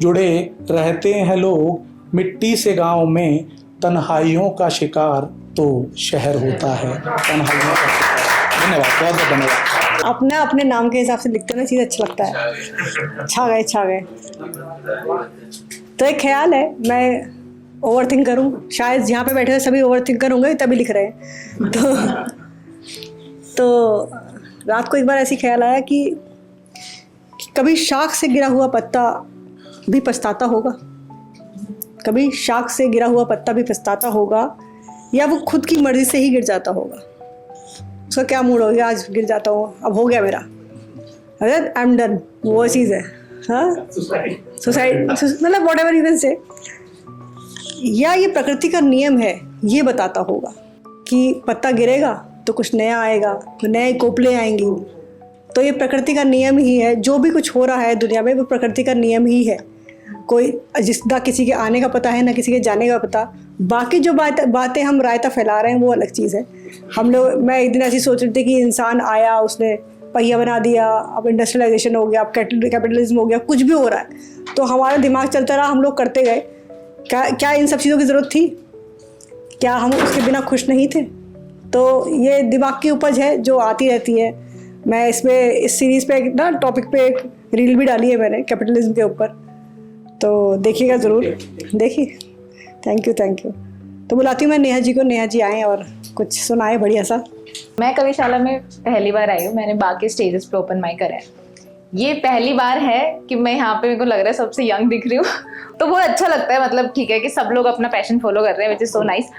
जुड़े रहते हैं लोग मिट्टी से गांव में, तन्हाइयों का शिकार तो शहर होता है, तन्हाइयों का शिकार। धन्यवाद, बहुत बहुत धन्यवाद। अपना अपने नाम के हिसाब से लिखते ना चीज़ अच्छा लगता है। छा गए। तो एक ख्याल है, मैं ओवर थिंक करूँ, शायद यहाँ पे बैठे हुए सभी ओवर थिंक करूँगे तभी लिख रहे हैं। तो रात को एक बार ऐसी ख्याल आया कि कभी शाख से गिरा हुआ पत्ता भी पछताता होगा, कभी शाख से गिरा हुआ पत्ता भी पछताता होगा, या वो खुद की मर्जी से ही गिर जाता होगा। उसका क्या मूड हो गया, आज गिर जाता हूँ, अब हो गया मेरा, अरे आई एम डन, वो चीज़ है। हाँ, सुसाइड मतलब वॉट एवर रीजन से, या ये प्रकृति का नियम है, ये बताता होगा कि पत्ता गिरेगा तो कुछ नया आएगा, तो नए कोपले आएंगी। तो ये प्रकृति का नियम ही है, जो भी कुछ हो रहा है दुनिया में वो प्रकृति का नियम ही है। कोई ना किसी के आने का पता है, ना किसी के जाने का पता। बाकी जो बातें हम रायता फैला रहे हैं वो अलग चीज़ है। हम लोग, मैं एक दिन ऐसी सोच रही थी कि इंसान आया, उसने पहिया बना दिया, अब इंडस्ट्रियलाइजेशन हो गया, अब कैपिटलिज्म हो गया, कुछ भी हो रहा है, तो हमारा दिमाग चलता रहा, हम लोग करते गए। क्या इन सब चीज़ों की ज़रूरत थी? क्या हम उसके बिना खुश नहीं थे? तो ये दिमाग की उपज है जो आती रहती है। मैं इस सीरीज़ पे ना टॉपिक पे एक रील भी डाली है मैंने कैपिटलिज्म के ऊपर, तो देखिएगा ज़रूर, देखिए। Thank you. तो बुलाती हूँ मैं नेहा जी को, नेहा जी आएँ और कुछ सुनाए बढ़िया सा। मैं कविशाला में पहली बार आई हूँ, मैंने बाकी स्टेजेस पे ओपन माइक करा है, ये पहली बार है कि मैं यहाँ पे, मेरे को लग रहा है सबसे यंग दिख रही हूँ। तो बहुत अच्छा लगता है, मतलब ठीक है कि सब लोग अपना पैशन फॉलो कर रहे हैं, विच इज सो नाइस।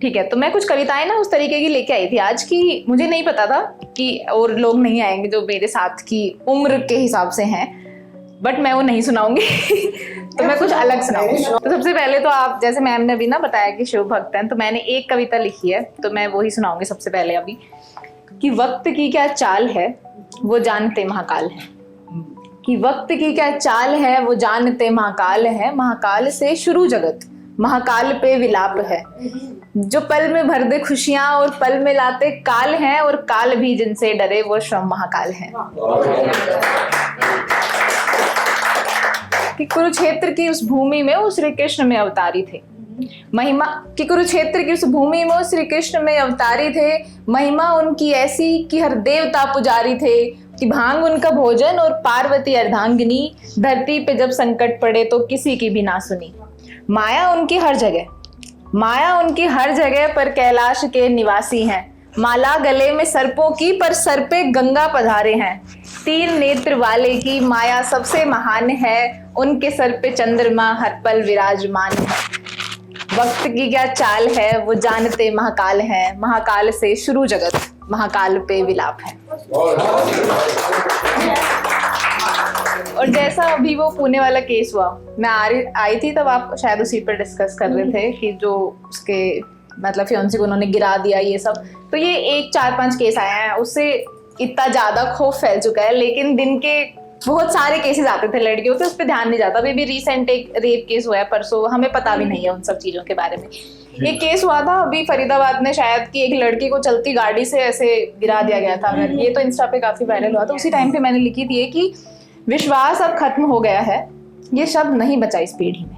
ठीक है, तो मैं कुछ कविताएं ना उस तरीके की लेके आई थी आज की, मुझे नहीं पता था कि और लोग नहीं आएंगे जो मेरे साथ की उम्र के हिसाब से हैं, बट मैं वो नहीं सुनाऊंगी। तो मैं कुछ अलग सुनाऊंगी। तो सबसे पहले तो आप, जैसे मैम ने भी ना बताया कि शिव भक्त हैं, तो मैंने एक कविता लिखी है, तो मैं वो ही सुनाऊंगी सबसे पहले अभी, कि वक्त की क्या चाल है वो जानते महाकाल है, कि वक्त की क्या चाल है वो जानते महाकाल है, महाकाल से शुरू जगत महाकाल पे विलाप है, जो पल में भर दे खुशियां और पल में लाते काल हैं, और काल भी जिनसे डरे वो स्वयं महाकाल है। कि कुरुक्षेत्र की उस भूमि में वो श्री कृष्ण में अवतारी थे, महिमा कि कुरुक्षेत्र की उस भूमि में वो श्री कृष्ण में अवतारी थे, महिमा उनकी ऐसी कि हर देवता पुजारी थे, कि भांग उनका भोजन और पार्वती अर्धांगिनी, धरती पे जब संकट पड़े तो किसी की भी ना सुनी। माया उनकी हर जगह पर कैलाश के निवासी हैं, माला गले में सर्पों की पर सर पे गंगा पधारे हैं, तीन नेत्र वाले की माया सबसे महान है, उनके सर पे चंद्रमा हर पल विराजमान है। वक्त की क्या चाल है वो जानते महाकाल है, महाकाल से शुरू जगत महाकाल पे विलाप है। और जैसा अभी वो पुणे वाला केस हुआ, मैं आई थी तब आप शायद उसी पर डिस्कस कर रहे थे कि जो उसके मतलब फियांसी को उन्होंने गिरा दिया, ये सब। तो ये 1-4-5 केस आए हैं, उससे इतना ज्यादा खौफ फैल चुका है, लेकिन दिन के बहुत सारे केसेस आते थे लड़कियों के, उस पर ध्यान नहीं जाता। अभी भी रिसेंट एक रेप केस हुआ है परसों, हमें पता भी नहीं है उन सब चीजों के बारे में। एक केस हुआ था अभी फरीदाबाद में शायद, कि एक लड़की को चलती गाड़ी से ऐसे गिरा दिया गया था, अगर ये तो इंस्टा पे काफी वायरल हुआ था। उसी टाइम पे मैंने लिखी थी कि विश्वास अब खत्म हो गया है, ये शब्द नहीं बचा इस पीढ़ी में,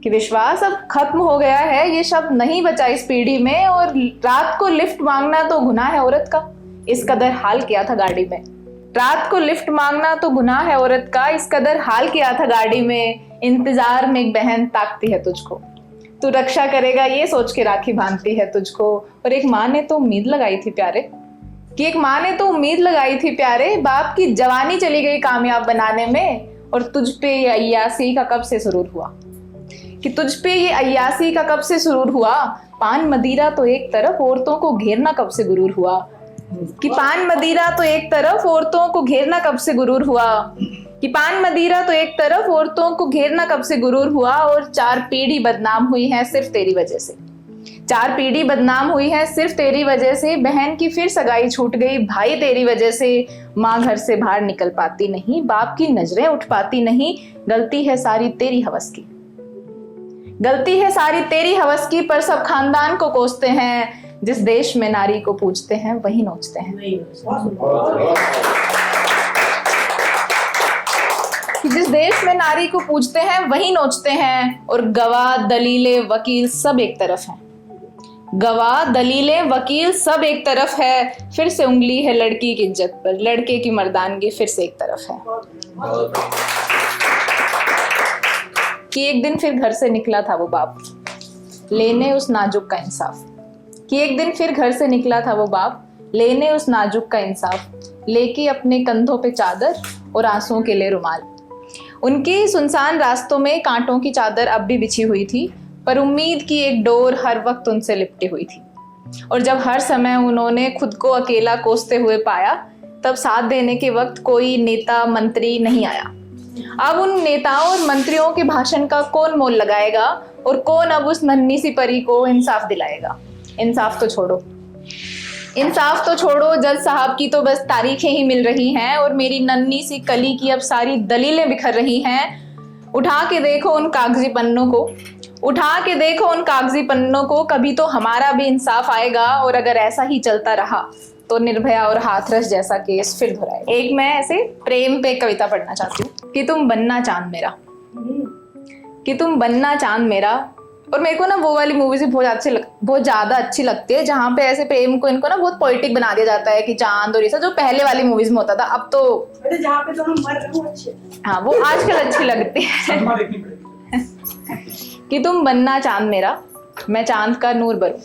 कि विश्वास अब खत्म हो गया है, ये शब्द नहीं बचा इस पीढ़ी में, और रात को लिफ्ट मांगना तो गुनाह है औरत का, इस कदर हाल किया था गाड़ी में। रात को लिफ्ट मांगना तो गुनाह है औरत का, इस कदर हाल किया था गाड़ी में, इंतजार में एक बहन ताकती है तुझको, तू रक्षा करेगा ये सोच के राखी बांधती है तुझको। और एक माँ ने तो उम्मीद लगाई थी प्यारे, कि एक माँ ने तो उम्मीद लगाई थी प्यारे, बाप की जवानी चली गई कामयाब बनाने में, और तुझ पे ये अय्यासी का कब से सुरूर हुआ, कि तुझ पे ये अय्यासी का कब से सुरूर हुआ, पान मदिरा तो एक तरफ, औरतों को घेरना कब से गुरूर हुआ। कि पान मदिरा तो एक तरफ औरतों को घेरना कब से गुरूर हुआ, कि पान मदिरा तो एक तरफ औरतों को घेरना कब से गुरूर हुआ, और 4 पीढ़ी बदनाम हुई है सिर्फ तेरी वजह से। 4 पीढ़ी बदनाम हुई है सिर्फ तेरी वजह से, बहन की फिर सगाई छूट गई भाई तेरी वजह से, माँ घर से बाहर निकल पाती नहीं, बाप की नजरें उठ पाती नहीं, गलती है सारी तेरी हवस की, गलती है सारी तेरी हवस की, पर सब खानदान को कोसते हैं, जिस देश में नारी को पूजते हैं वही नोचते हैं। कि जिस देश में नारी को पूजते हैं वही नोचते हैं, और गवाह दलीले वकील सब एक तरफ हैं, गवाह दलीले वकील सब एक तरफ है, फिर से उंगली है लड़की की इज्जत पर, लड़के की मर्दानगी फिर से एक तरफ है। कि एक दिन फिर घर से निकला था वो बाप लेने उस नाजुक का इंसाफ, कि एक दिन फिर घर से निकला था वो बाप लेने उस नाजुक का इंसाफ, लेके अपने कंधों पे चादर और आंसुओं के लिए रुमाल। उनके सुनसान रास्तों में कांटों की चादर अब भी बिछी हुई थी, पर उम्मीद की एक डोर हर वक्त उनसे लिपटी हुई थी, और जब हर समय उन्होंने खुद को अकेला कोसते हुए पाया, तब साथ देने के वक्त कोई नेता मंत्री नहीं आया। अब उन नेताओं और मंत्रियों के भाषण का कौन मोल लगाएगा, और कौन अब उस नन्ही सी परी को इंसाफ दिलाएगा। इंसाफ तो छोड़ो, इंसाफ तो छोड़ो, जज साहब की तो बस तारीखें ही मिल रही हैं, और मेरी नन्ही सी कली की अब सारी दलीलें बिखर रही हैं। उठा के देखो उन कागजी पन्नों को, उठा के देखो उन कागजी पन्नों को, कभी तो हमारा भी इंसाफ आएगा, और अगर ऐसा ही चलता रहा तो निर्भया और हाथरस जैसा केस फिर दोहराएगा। एक मैं ऐसे प्रेम पे कविता पढ़ना चाहती हूँ कि तुम बनना चांद मेरा, कि तुम बनना चांद मेरा। और मेरे को ना वो वाली मूवीज बहुत ज्यादा अच्छी लगती है जहाँ पे ऐसे प्रेम को इनको ना बहुत पोएटिक बना दिया जाता है कि चांद और ये सब, जो पहले वाली मूवीज में होता था। अब तो जहाँ पे दोनों मर रहे हो अच्छे, हाँ वो आजकल अच्छी लगती है। कि तुम बनना चांद मेरा, मैं चांद का नूर बनूं,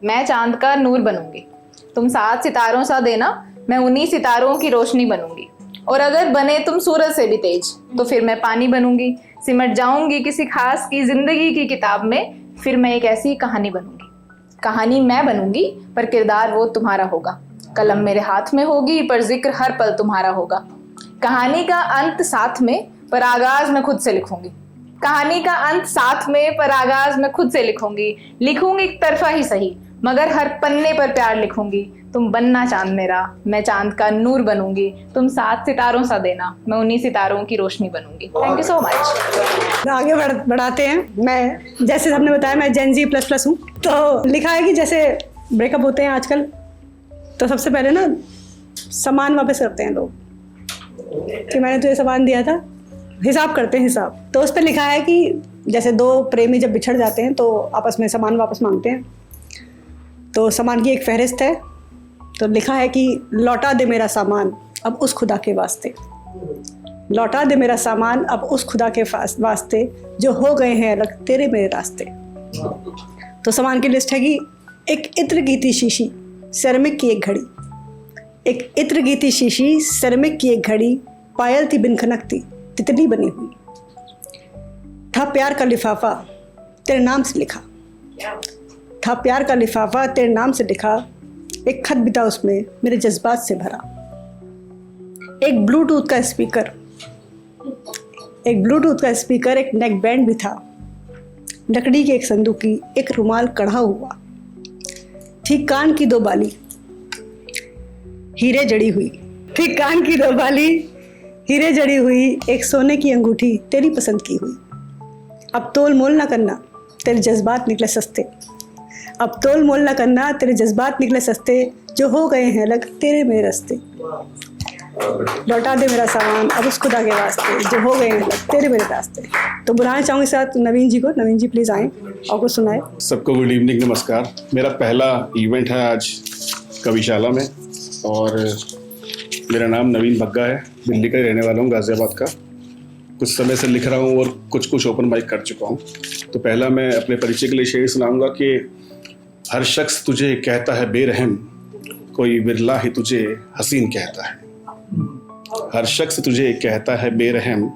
मैं चांद का नूर बनूंगी, तुम 7 सितारों सा देना, मैं उन्हीं सितारों की रोशनी बनूंगी, और अगर बने तुम सूरज से भी तेज तो फिर मैं पानी बनूंगी, सिमट जाऊंगी किसी खास की जिंदगी की किताब में, फिर मैं एक ऐसी कहानी बनूंगी। कहानी मैं बनूंगी पर किरदार वो तुम्हारा होगा, कलम मेरे हाथ में होगी पर जिक्र हर पल तुम्हारा होगा। कहानी का अंत साथ में पर आगाज मैं खुद से लिखूंगी, कहानी का अंत साथ में पर आगाज मैं खुद से लिखूंगी, लिखूंगी एक तरफा ही सही मगर हर पन्ने पर प्यार लिखूंगी। तुम बनना चांद मेरा, मैं चांद का नूर बनूंगी, तुम 7 सितारों सा देना, मैं उन्हीं सितारों की रोशनी बनूंगी। Thank you so much. आगे बढ़ाते हैं। मैं जैसे सबने बताया मैं जेन जी प्लस हूँ। तो लिखा है कि जैसे ब्रेकअप होते हैं आजकल, तो सबसे पहले ना सामान वापस करते हैं लोग, कि मैंने तुझे सामान दिया था, हिसाब करते हैं हिसाब। तो उस पर लिखा है कि जैसे 2 प्रेमी जब बिछड़ जाते हैं तो आपस में सामान वापस मांगते हैं। तो सामान की एक फहरिस्त है, तो लिखा है कि लौटा दे मेरा सामान अब उस खुदा के वास्ते, लौटा दे मेरा सामान अब उस खुदा के वास्ते, जो हो गए हैं अलग तेरे मेरे रास्ते। तो सामान की लिस्ट है कि एक इत्र की थी शीशी सेरेमिक की एक घड़ी, एक इत्र की थी शीशी सेरेमिक की एक घड़ी, पायल थी बिन खनकती तितली बनी हुई, था प्यार का लिफाफा तेरे नाम से लिखा, था प्यार का लिफाफा तेरे नाम से लिखा, एक खत भी था उसमें मेरे जज्बात से भरा, एक ब्लूटूथ का स्पीकर, एक ब्लूटूथ का स्पीकर, एक नेक बैंड भी था, लकड़ी की एक संदूकी, एक रुमाल कढ़ा हुआ, थी कान की 2 बाली हीरे जड़ी हुई, थी कान की 2 बाली हीरे जड़ी हुई, एक सोने की अंगूठी तेरी पसंद की हुई। अब तोल मोल ना करना तेरे जज्बात निकले सस्ते, अब तोल मोल ना करना तेरे जज्बात निकले सस्ते, जो हो गए हैं अलग तेरे मेरे रास्ते, लौटा दे मेरा सामान अब उस खुदा के वास्ते, जो हो गए हैं अलग तेरे मेरे रास्ते। तो बुलाना चाहूँगी साथ नवीन जी को। नवीन जी प्लीज़ आएँ और कुछ सुनाएं। सबको गुड इवनिंग, नमस्कार। मेरा पहला इवेंट है आज कविशाला में, और मेरा नाम नवीन भग्गा है, दिल्ली का ही रहने वाला हूँ, गाज़ियाबाद का। कुछ समय से लिख रहा हूँ और कुछ ओपन माइक कर चुका हूँ। तो पहला मैं अपने परिचय के लिए शेर सुनाऊंगा कि हर शख्स तुझे कहता है बेरहम, कोई बिरला ही तुझे हसीन कहता है। हर शख्स तुझे कहता है बेरहम,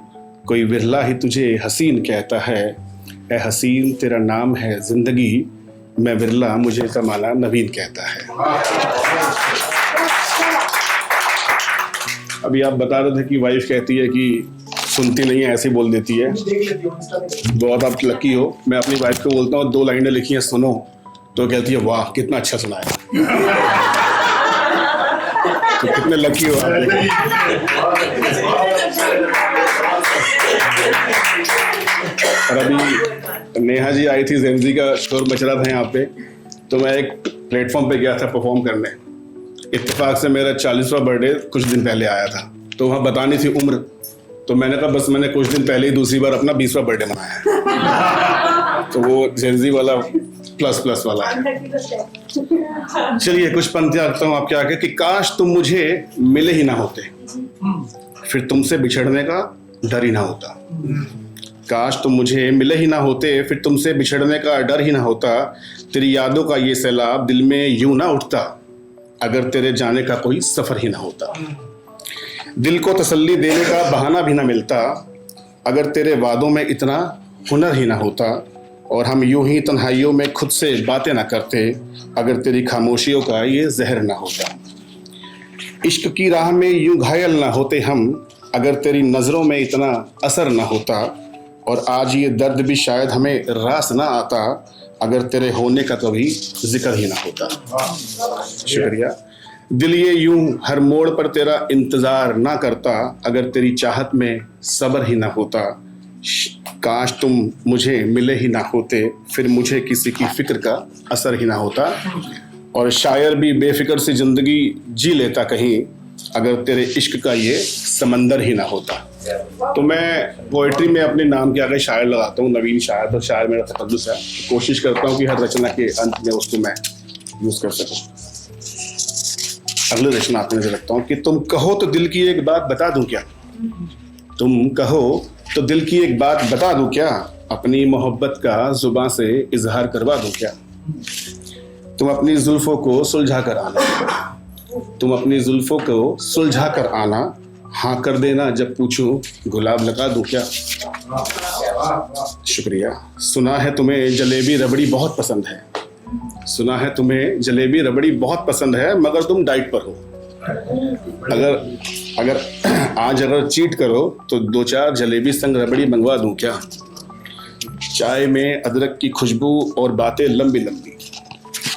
कोई बिरला ही तुझे हसीन कहता है। ए हसीन तेरा नाम है जिंदगी, मैं बिरला मुझे ज़माना नवीन कहता है। अभी आप बता रहे थे कि वाइफ कहती है कि सुनती नहीं है, ऐसे बोल देती है। बहुत आप लकी हो। मैं अपनी वाइफ को बोलता हूँ 2 लाइनें लिखी हैं सुनो, तो कहती है वाह कितना अच्छा सुना है। तो कितने लकी हो आप। और अभी नेहा जी आई थी, जेनजी का शोर मच रहा था यहाँ पे, तो मैं एक प्लेटफॉर्म पे गया था परफॉर्म करने। इत्तेफाक से मेरा 40वां बर्थडे कुछ दिन पहले आया था, तो वहाँ बतानी थी उम्र, तो मैंने कहा बस मैंने कुछ दिन पहले ही दूसरी बार अपना 20वां बर्थडे मनाया है। तो वो जेनजी वाला प्लस वाला है। चलिए कुछ पंक्तियां रखता हूँ आपके आगे कि काश तुम मुझे मिले ही ना होते, फिर तुमसे बिछड़ने का डर ही ना होता। काश तुम मुझे मिले ही ना होते, फिर तुमसे बिछड़ने का डर ही ना होता। तेरी यादों का ये सैलाब दिल में यूं ना उठता, अगर तेरे जाने का कोई सफर ही ना होता। दिल को तसल्ली देने का बहाना भी ना मिलता, अगर तेरे वादों में इतना हुनर ही ना होता। और हम यूं ही तन्हाइयों में खुद से बातें ना करते, अगर तेरी खामोशियों का ये जहर ना होता। इश्क की राह में यूं घायल ना होते हम, अगर तेरी नज़रों में इतना असर ना होता। और आज ये दर्द भी शायद हमें रास ना आता, अगर तेरे होने का कभी जिक्र ही ना होता। शुक्रिया। दिल ये यूं हर मोड़ पर तेरा इंतज़ार ना करता, अगर तेरी चाहत में सब्र ही ना होता। काश तुम मुझे मिले ही ना होते, फिर मुझे किसी की फिक्र का असर ही ना होता। और शायर भी बेफिक्र सी जिंदगी जी लेता कहीं, अगर तेरे इश्क का ये समंदर ही ना होता। तो मैं पोइट्री में अपने नाम के आगे शायर लगाता हूँ, नवीन शायर। तो शायर मेरा तकद्दुस है, कोशिश करता हूँ कि हर रचना के अंत में उसको मैं यूज़ कर सकूँ। अगली रचना आपने से रखता हूँ कि तुम कहो तो दिल की एक बात बता दूँ क्या। तुम कहो तो दिल की एक बात बता दूँ क्या, अपनी मोहब्बत का जुबां से इजहार करवा दूँ क्या। तुम अपनी जुल्फों को सुलझा कर आना, तुम अपनी जुल्फों को सुलझा कर आना, हाँ कर देना जब पूछूं गुलाब लगा दूं क्या। शुक्रिया। सुना है तुम्हें जलेबी रबड़ी बहुत पसंद है, सुना है तुम्हें जलेबी रबड़ी बहुत पसंद है, मगर तुम डाइट पर हो। अगर आज चीट करो तो 2-4 जलेबी संग रबड़ी मंगवा दूं क्या। चाय में अदरक की खुशबू और बातें लंबी लंबी,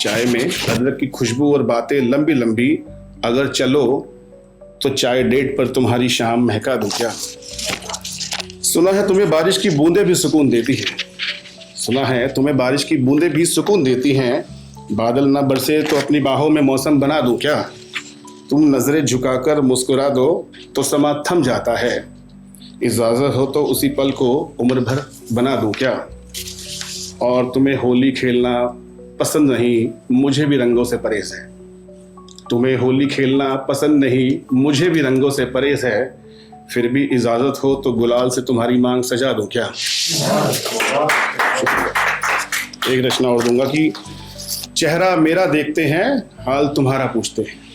चाय में अदरक की खुशबू और बातें लंबी लंबी, अगर चलो तो चाय डेट पर तुम्हारी शाम महका दूं क्या। सुना है तुम्हें बारिश की बूंदें भी सुकून देती हैं, सुना है तुम्हें बारिश की बूंदें भी सुकून देती हैं, बादल ना बरसे तो अपनी बाहों में मौसम बना दूं क्या। तुम नजरें झुकाकर मुस्कुरा दो तो समा थम जाता है, इजाजत हो तो उसी पल को उम्र भर बना दूं क्या। और तुम्हें होली खेलना पसंद नहीं, मुझे भी रंगों से परहेज है, तुम्हें होली खेलना पसंद नहीं, मुझे भी रंगों से परहेज है, फिर भी इजाजत हो तो गुलाल से तुम्हारी मांग सजा दूं क्या। एक रचना और दूंगा कि चेहरा मेरा देखते हैं हाल तुम्हारा पूछते हैं,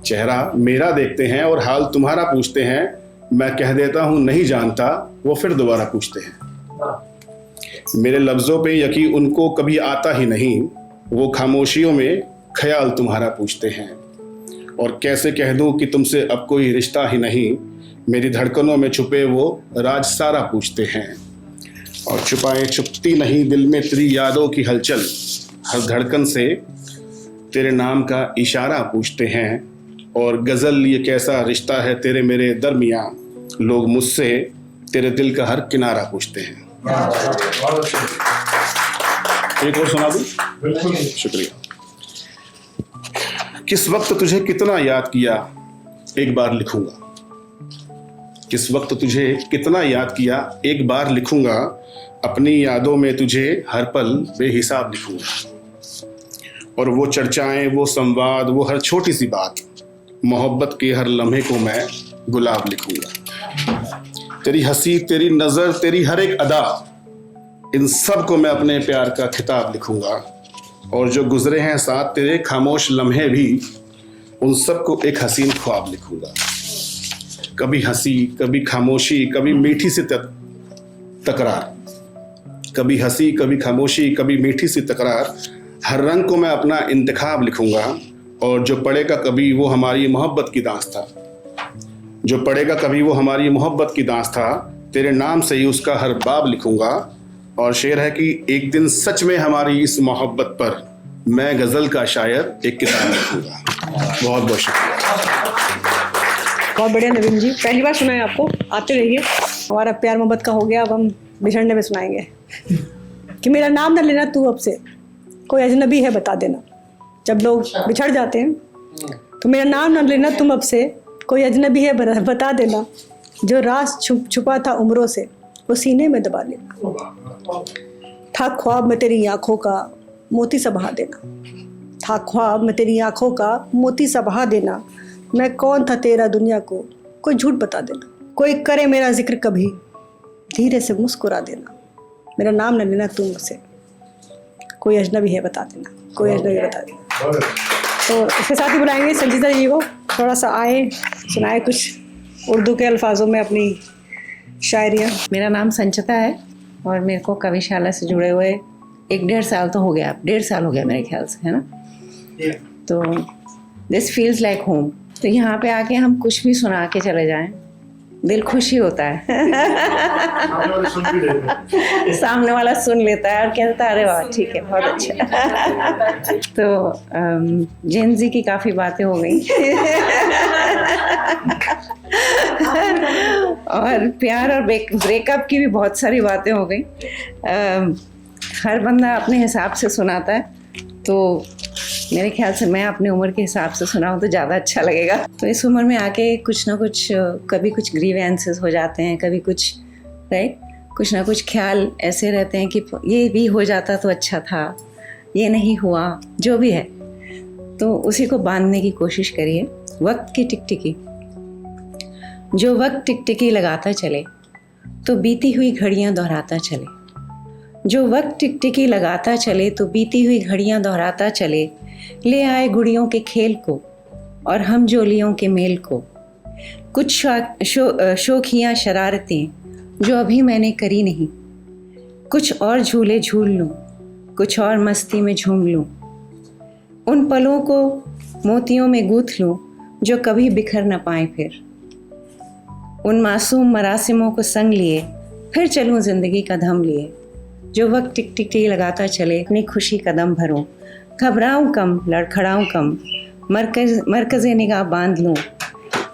चेहरा मेरा देखते हैं और हाल तुम्हारा पूछते हैं, मैं कह देता हूं नहीं जानता, वो फिर दोबारा पूछते हैं। मेरे लफ्जों पे यकीन उनको कभी आता ही नहीं, वो खामोशियों में ख्याल तुम्हारा पूछते हैं। और कैसे कह दूं कि तुमसे अब कोई रिश्ता ही नहीं, मेरी धड़कनों में छुपे वो राज सारा पूछते हैं। और छुपाए छुपती नहीं दिल में तेरी यादों की हलचल, हर धड़कन से तेरे नाम का इशारा पूछते हैं। और गज़ल ये कैसा रिश्ता है तेरे मेरे दरमियाँ, लोग मुझसे तेरे दिल का हर किनारा पूछते हैं। एक और सुना दूं? बिल्कुल। शुक्रिया। किस वक्त तुझे कितना याद किया एक बार लिखूंगा, किस वक्त तुझे कितना याद किया एक बार लिखूंगा, अपनी यादों में तुझे हर पल बेहिसाब लिखूंगा। और वो चर्चाएं, वो संवाद, वो हर छोटी सी बात, मोहब्बत के हर लम्हे को मैं गुलाब लिखूंगा। तेरी हंसी, तेरी नज़र, तेरी हर एक अदा, इन सब को मैं अपने प्यार का खिताब लिखूंगा। और जो गुजरे हैं साथ तेरे खामोश लम्हे भी, उन सब को एक हसीन ख्वाब लिखूंगा। कभी हंसी, कभी खामोशी, कभी मीठी सी तकरार, कभी हंसी, कभी खामोशी, कभी मीठी सी तकरार, हर रंग को मैं अपना इंतखाब लिखूंगा। और जो पड़ेगा कभी वो हमारी मोहब्बत की दास्तां, जो पढ़ेगा कभी वो हमारी मोहब्बत की दास था, तेरे नाम से ही उसका हर बाब लिखूंगा। और शेर है कि एक दिन सच में हमारी इस मोहब्बत पर मैं गज़ल का शायर एक किताब लिखूंगा। बहुत बहुत शुक्रिया। बहुत बढ़िया नवीन जी, पहली बार सुना है आपको, आते रहिए। हमारा प्यार मोहब्बत का हो गया, अब हम बिछड़ने में सुनाएंगे कि मेरा नाम न लेना तू अब से, कोई अजनबी है बता देना। जब लोग बिछड़ जाते हैं तो मेरा नाम न लेना तुम अब से, कोई अजनबी है बता देना। जो राज छुपा था उम्रों से वो सीने में दबा लेना। था ख्वाब में तेरी आँखों का मोती सा बहा देना। था ख्वाब में तेरी आँखों का मोती सा बहा देना। मैं कौन था तेरा दुनिया को कोई झूठ बता देना। कोई करे मेरा जिक्र कभी धीरे से मुस्कुरा देना। मेरा नाम न लेना तुम से, कोई अजनबी है बता देना। कोई अजनबी बता देना। तो इसके साथ ही बुलाएंगे संजीता जी को, थोड़ा सा आए सुनाए कुछ उर्दू के अल्फाजों में अपनी शायरियाँ। मेरा नाम संचिता है और मेरे को कविशाला से जुड़े हुए 1-1.5 साल तो हो गया, 1.5 साल हो गया मेरे ख्याल से, है ना। तो दिस फील्स लाइक होम। तो यहाँ पे आके हम कुछ भी सुना के चले जाएं, दिल खुशी होता है। सामने वाला सुन लेता है और कहता है अरे वाह ठीक है, बहुत अच्छा। तो जेन-ज़ी की काफ़ी बातें हो गई और प्यार और ब्रेकअप की भी बहुत सारी बातें हो गई। हर बंदा अपने हिसाब से सुनाता है, तो मेरे ख्याल से मैं अपनी उम्र के हिसाब से सुनाऊँ तो ज़्यादा अच्छा लगेगा। तो इस उम्र में आके कुछ ना कुछ, कभी कुछ ग्रीवेंसेस हो जाते हैं, कभी कुछ राइट, कुछ ना कुछ ख्याल ऐसे रहते हैं कि ये भी हो जाता तो अच्छा था, ये नहीं हुआ, जो भी है। तो उसी को बांधने की कोशिश करिए। वक्त की टिकटिकी, जो वक्त टिकटिकी लगाता चले तो बीती हुई घड़ियाँ दोहराता चले। जो वक्त टिकटिकी लगाता चले तो बीती हुई घड़ियाँ दोहराता चले। ले आए गुड़ियों के खेल को और हम जोलियों के मेल को। कुछ शौखियाँ शरारतें जो अभी मैंने करी नहीं। कुछ और झूले झूल लूँ, कुछ और मस्ती में झूम लूँ। उन पलों को मोतियों में गूँथ लूँ जो कभी बिखर न पाए फिर। उन मासूम मरासिमों को संग लिए फिर चलूँ ज़िंदगी का दम लिए। जो वक्त टिकटिकी लगाता चले अपनी खुशी कदम भरूं। घबराऊं कम, लड़खड़ाऊं कम, मरकज़े निगाह बांध लूं,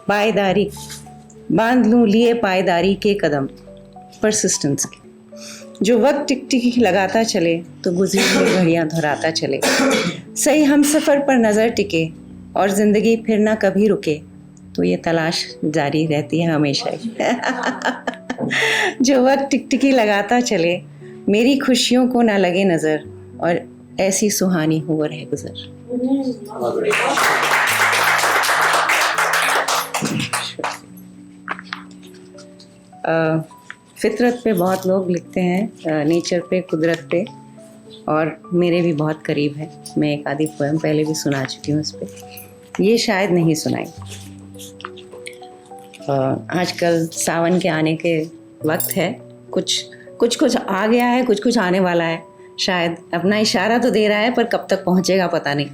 पायदारी बांध लूं लिए पायदारी के कदम, परसिस्टेंस के। जो वक्त टिकटिकी लगाता चले तो गुज़री हुई घड़ियाँ दोहराता चले। सही हम सफ़र पर नज़र टिके और ज़िंदगी फिर ना कभी रुके तो ये तलाश जारी रहती है हमेशा ही। जो वक्त टिकटिकी लगाता चले मेरी खुशियों को ना लगे नज़र और ऐसी सुहानी हो रहे गुजर। फितरत पे बहुत लोग लिखते हैं, नेचर पे, कुदरत पे, और मेरे भी बहुत करीब है। मैं एक आधी पोएम पहले भी सुना चुकी हूँ उस पर, ये शायद नहीं सुनाई। आजकल सावन के आने के वक्त है, कुछ आ गया है, कुछ आने वाला है। शायद अपना इशारा तो दे रहा है पर कब तक पहुंचेगा पता नहीं।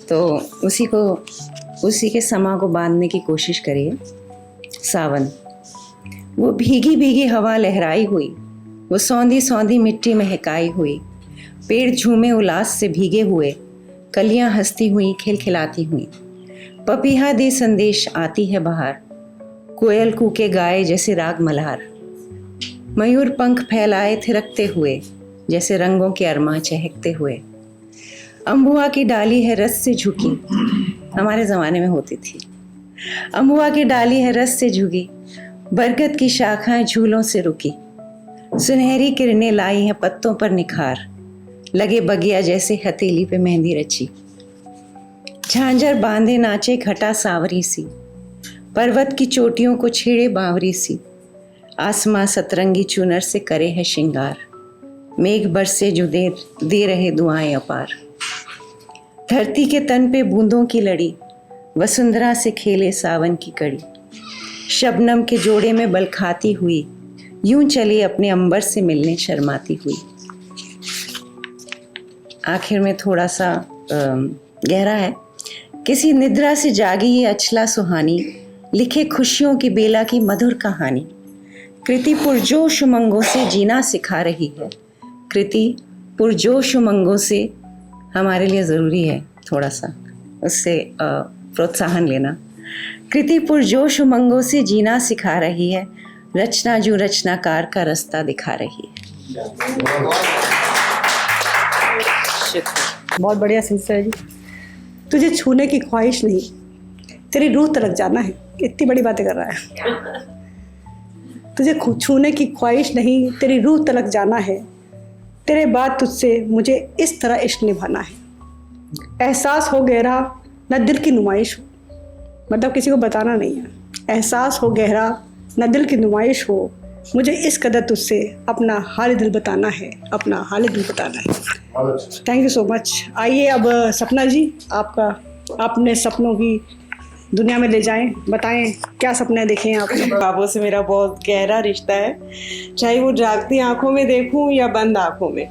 तो उसी के समा को बांधने की कोशिश करिए। सावन, वो भीगी भीगी हवा लहराई हुई, वो सौंधी सौंधी मिट्टी महकाई हुई। पेड़ झूमे उल्लास से भीगे हुए, कलियां हंसती हुई खिलखिलाती हुई। पपीहा दे संदेश आती है बाहर, कोयल कूके गाए जैसे राग मल्हार। मयूर पंख फैलाए थिरकते हुए जैसे रंगों के अरमा चहकते हुए। अम्बुआ की डाली है रस से झुकी, हमारे ज़माने में होती थी। अम्बुआ की डाली है रस से झुकी, बरगद की शाखाएं झूलों से रुकी। सुनहरी किरणें लाई हैं पत्तों पर निखार, लगे बगिया जैसे हथेली पे मेहंदी रची। झांझर बांधे नाचे घटा सावरी सी, पर्वत की चोटियों को छेड़े बावरी सी। आसमां सतरंगी चुनर से करे है श्रृंगार, मेघ बरसे जो दे रहे दुआएं अपार। धरती के तन पे बूंदों की लड़ी, वसुंधरा से खेले सावन की कड़ी। शबनम के जोड़े में बल खाती हुई, यूं चली अपने अंबर से मिलने शर्माती हुई। आखिर में थोड़ा सा गहरा है। किसी निद्रा से जागी ये अचला सुहानी, लिखे खुशियों की बेला की मधुर कहानी। कृति पुरजोश उमंगों से जीना सिखा रही है। कृति पुरजोश उमंगों से हमारे लिए ज़रूरी है थोड़ा सा उससे प्रोत्साहन लेना। कृति पुरजोश उमंगों से जीना सिखा रही है, रचना जो रचनाकार का रास्ता दिखा रही है। बहुत बढ़िया सिलसिला जी। तुझे छूने की ख्वाहिश नहीं, तेरी रूह तलक जाना है। इतनी बड़ी बातें कर रहा है। तुझे छूने की ख्वाहिश नहीं, तेरी रूह तलक जाना है। तेरे बाद तुझसे मुझे इस तरह इश्क निभाना है। एहसास हो गहरा न दिल की नुमाइश हो, मतलब किसी को बताना नहीं है। एहसास हो गहरा न दिल की नुमाइश हो, मुझे इस कदर तुझसे अपना हाल दिल बताना है, अपना हाल दिल बताना है। Thank you so much. आइए अब सपना जी, आपका अपने सपनों की दुनिया में ले जाएं, बताएं क्या सपने देखे हैं आपने। ख्वाबों से मेरा बहुत गहरा रिश्ता है, चाहे वो जागती आंखों में देखूं या बंद आंखों में।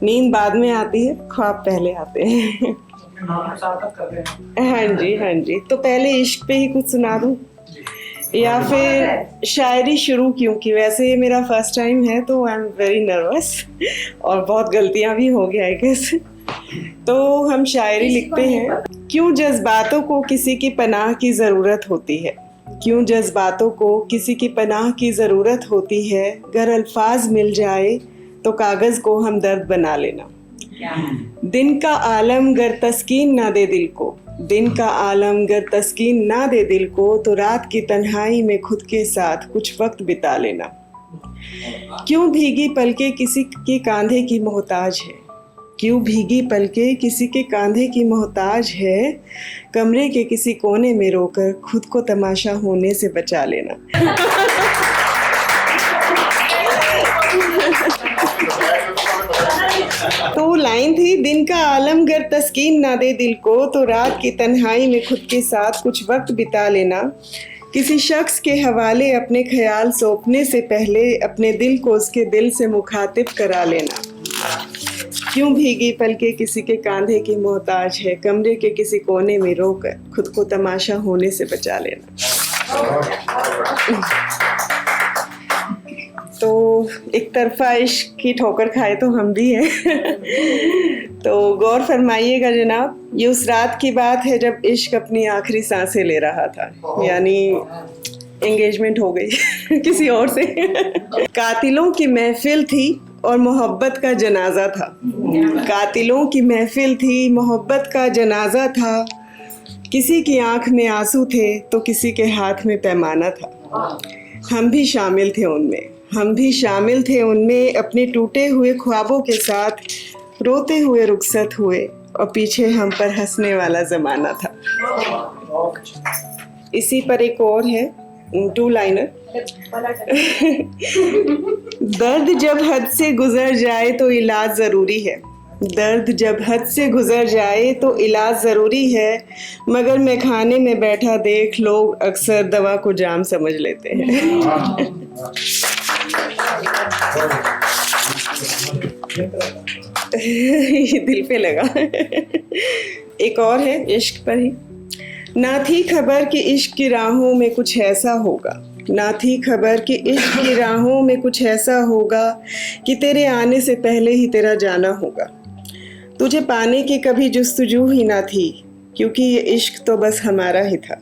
नींद बाद में आती है, ख्वाब पहले आते हैं। हाँ जी, हाँ जी। तो पहले इश्क पे ही कुछ सुना दूं या फिर शायरी शुरू, क्योंकि वैसे ये मेरा फर्स्ट टाइम है तो आई एम वेरी नर्वस और बहुत गलतियां भी हो गया आई गेस। तो हम शायरी लिखते हैं। क्यों जज्बातों को किसी की पनाह की ज़रूरत होती है, क्यों जज्बातों को किसी की पनाह की ज़रूरत होती है। गर अल्फाज मिल जाए तो कागज़ को हम दर्द बना लेना। दिन का आलम गर तस्कीन ना दे दिल को, दिन का आलम गर तस्कीन ना दे दिल को, तो रात की तन्हाई में खुद के साथ कुछ वक्त बिता लेना। क्यों भीगी पलके किसी के कांधे की मोहताज है, क्यों भीगी पलके किसी के कांधे की मोहताज है। कमरे के किसी कोने में रोकर खुद को तमाशा होने से बचा लेना। तो लाइन थी, दिन का आलम गर तस्कीन ना दे दिल को, तो रात की तन्हाई में खुद के साथ कुछ वक्त बिता लेना। किसी शख्स के हवाले अपने ख्याल सौंपने से पहले अपने दिल को उसके दिल से मुखातिब करा लेना। क्यों भीगी पलके किसी के कांधे की मोहताज है, कमरे के किसी कोने में रोकर खुद को तमाशा होने से बचा लेना। तो एक तरफा इश्क की ठोकर खाए तो हम भी हैं। तो गौर फरमाइएगा जनाब, ये उस रात की बात है जब इश्क अपनी आखिरी सांसें ले रहा था, यानी एंगेजमेंट हो गई किसी और से। कातिलों की महफिल थी और मोहब्बत का जनाजा था, कातिलों की महफिल थी, मोहब्बत का जनाजा था। किसी की आंख में आंसू थे तो किसी के हाथ में पैमाना था। हम भी शामिल थे उनमें, हम भी शामिल थे उनमें, अपने टूटे हुए ख्वाबों के साथ रोते हुए रुखसत हुए और पीछे हम पर हंसने वाला ज़माना था। इसी पर एक और है, 2 लाइनर। दर्द जब हद से गुजर जाए तो इलाज ज़रूरी है, दर्द जब हद से गुजर जाए तो इलाज ज़रूरी है, मगर मैं खाने में बैठा देख लोग अक्सर दवा को जाम समझ लेते हैं। ये दिल पे लगा। एक और है इश्क पर ही। ना थी खबर कि इश्क की राहों में कुछ ऐसा होगा, ना थी खबर कि इश्क की राहों में कुछ ऐसा होगा कि तेरे आने से पहले ही तेरा जाना होगा। तुझे पाने की कभी जुस्तजू ही ना थी, क्योंकि ये इश्क तो बस हमारा ही था।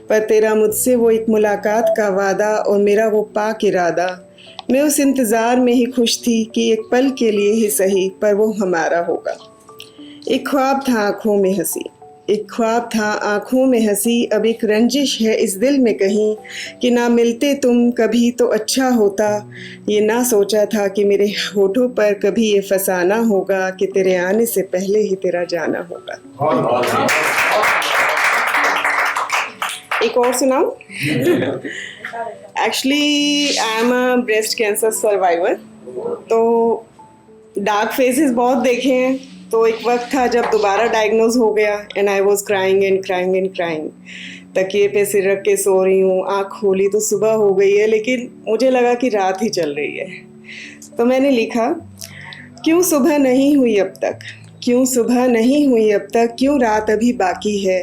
पर तेरा मुझसे वो एक मुलाकात का वादा और मेरा वो पाक इरादा, मैं उस इंतज़ार में ही खुश थी कि एक पल के लिए ही सही पर वो हमारा होगा। एक ख्वाब था आँखों में हंसी, एक ख्वाब था आँखों में हंसी, अब एक रंजिश है इस दिल में कहीं कि ना मिलते तुम कभी तो अच्छा होता। ये ना सोचा था कि मेरे होठों पर कभी ये फसाना होगा कि तेरे आने से पहले ही तेरा जाना होगा। एक और सुनाऊं? Actually I am a breast cancer survivor, तो डार्क फेजेस बहुत देखे हैं। तो एक वक्त था जब दोबारा डायग्नोज हो गया and I was crying and crying and crying. तकिए पे सिर रख के सो रही हूँ, आँख खोली तो सुबह हो गई है, लेकिन मुझे लगा कि रात ही चल रही है। तो मैंने लिखा, क्यों सुबह नहीं हुई अब तक, क्यों सुबह नहीं हुई अब तक, क्यों रात अभी बाकी है,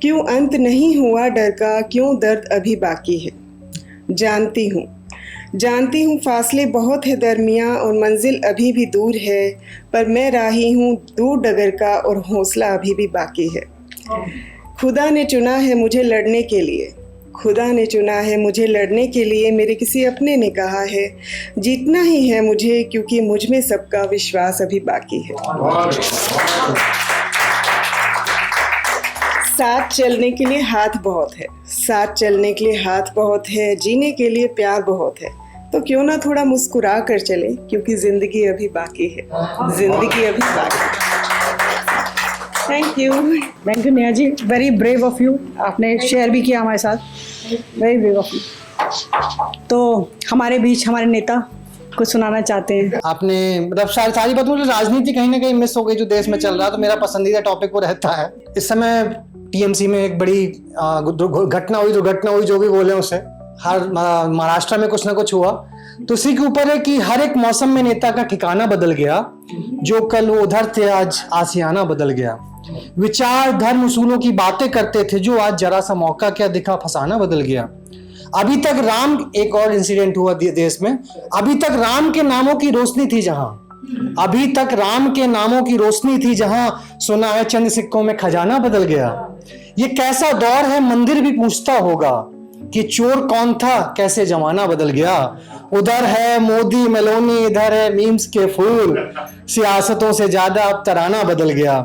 क्यों अंत नहीं हुआ डर का, क्यों दर्द अभी बाकी है। जानती हूँ फासले बहुत है दरमियाँ और मंजिल अभी भी दूर है, पर मैं राही हूँ दूर डगर का और हौसला अभी भी बाकी है। खुदा ने चुना है मुझे लड़ने के लिए, खुदा ने चुना है मुझे लड़ने के लिए, मेरे किसी अपने ने कहा है जीतना ही है मुझे, क्योंकि मुझ में सबका विश्वास अभी बाकी है। साथ चलने के लिए हाथ बहुत है, साथ चलने के लिए हाथ बहुत है, जीने के लिए प्यार बहुत है, तो क्यों ना थोड़ा मुस्कुरा कर चले, क्योंकि ज़िंदगी अभी बाकी है, ज़िंदगी अभी बाकी है। Thank you Neha ji, very brave of you, आपने शेयर भी किया हमारे साथ, वेरी ब्रेव ऑफ यू। तो हमारे बीच हमारे नेता कुछ सुनाना चाहते हैं। आपने मतलब सारी बात, मुझे राजनीति कहीं ना कहीं मिस हो गई जो देश में चल रहा, तो मेरा पसंदीदा टॉपिक वो रहता है। इस समय टीएमसी में एक बड़ी घटना हुई, दुर्घटना हुई, जो भी बोले उसे, हर महाराष्ट्र में कुछ ना कुछ हुआ, तो उसी के ऊपर है कि हर एक मौसम में नेता का ठिकाना बदल गया, जो कल वो उधर थे आज आसियाना बदल गया। विचार धर्म उसूलों की बातें करते थे, जो आज जरा सा मौका क्या दिखा फसाना बदल गया। अभी तक राम, एक और इंसिडेंट हुआ देश में, अभी तक राम के नामों की रोशनी थी जहां, अभी तक राम के नामों की रोशनी थी जहां, सुना है चंद सिक्कों में खजाना बदल गया। ये कैसा दौर है मंदिर भी पूछता होगा कि चोर कौन था, कैसे जमाना बदल गया। उधर है मोदी मेलोनी, इधर है मीम्स के फूल, सियासतों से ज्यादा अब तराना बदल गया।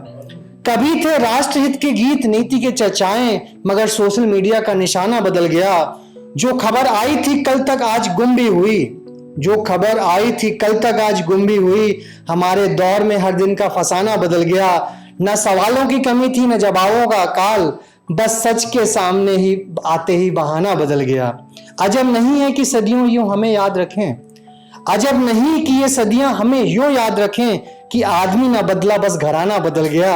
कभी थे राष्ट्रहित के गीत, नीति के चर्चाएं, मगर सोशल मीडिया का निशाना बदल गया। जो खबर आई थी कल तक आज गुम भी हुई, जो खबर आई थी कल तक आज गुम भी हुई। हमारे दौर में हर दिन का फसाना बदल गया। न सवालों की कमी थी न जवाबों का अकाल, बस सच के सामने ही आते ही बहाना बदल गया। अजब नहीं है कि सदियों यूं हमें याद रखें, अजब नहीं कि ये सदियां हमें यूं याद रखें, कि आदमी ना बदला बस घराना बदल गया।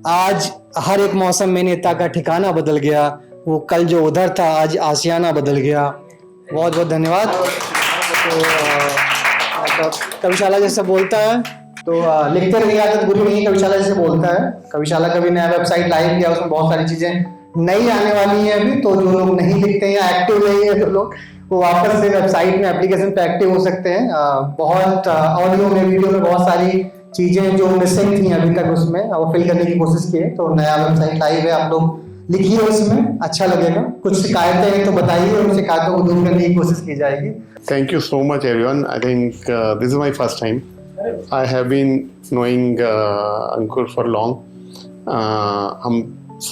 आज हर एक मौसम में नेता का ठिकाना बदल गया, वो कल जो उधर था आज आसियाना बदल गया। बहुत बहुत धन्यवाद। तो कविशाला जैसे बोलता है तो लिखते रहिए, आदत बुरी नहीं, कविशाला जैसे बोलता है। कविशाला का भी नया वेबसाइट लाइव किया, उसमें बहुत सारी चीजें नई आने वाली हैं अभी, तो जो लोग नहीं लिखते हैं या एक्टिव नहीं है, तो लोग वो वापस से वेबसाइट में एप्लीकेशन पे एक्टिव हो सकते हैं। बहुत ऑडियो में वीडियो में बहुत सारी चीजें जो मिसिंग थी अभी तक उसमें वो फिल करने की कोशिश की है, तो नया वेबसाइट लाइव है, आप लोग लिखिए, उसमें अच्छा लगेगा। कुछ शिकायतें हैं तो बताइए, उन शिकायतों को दूर करने की कोशिश की जाएगी। Thank you so much everyone. I think this is my first time. I have been knowing Ankur for long. हम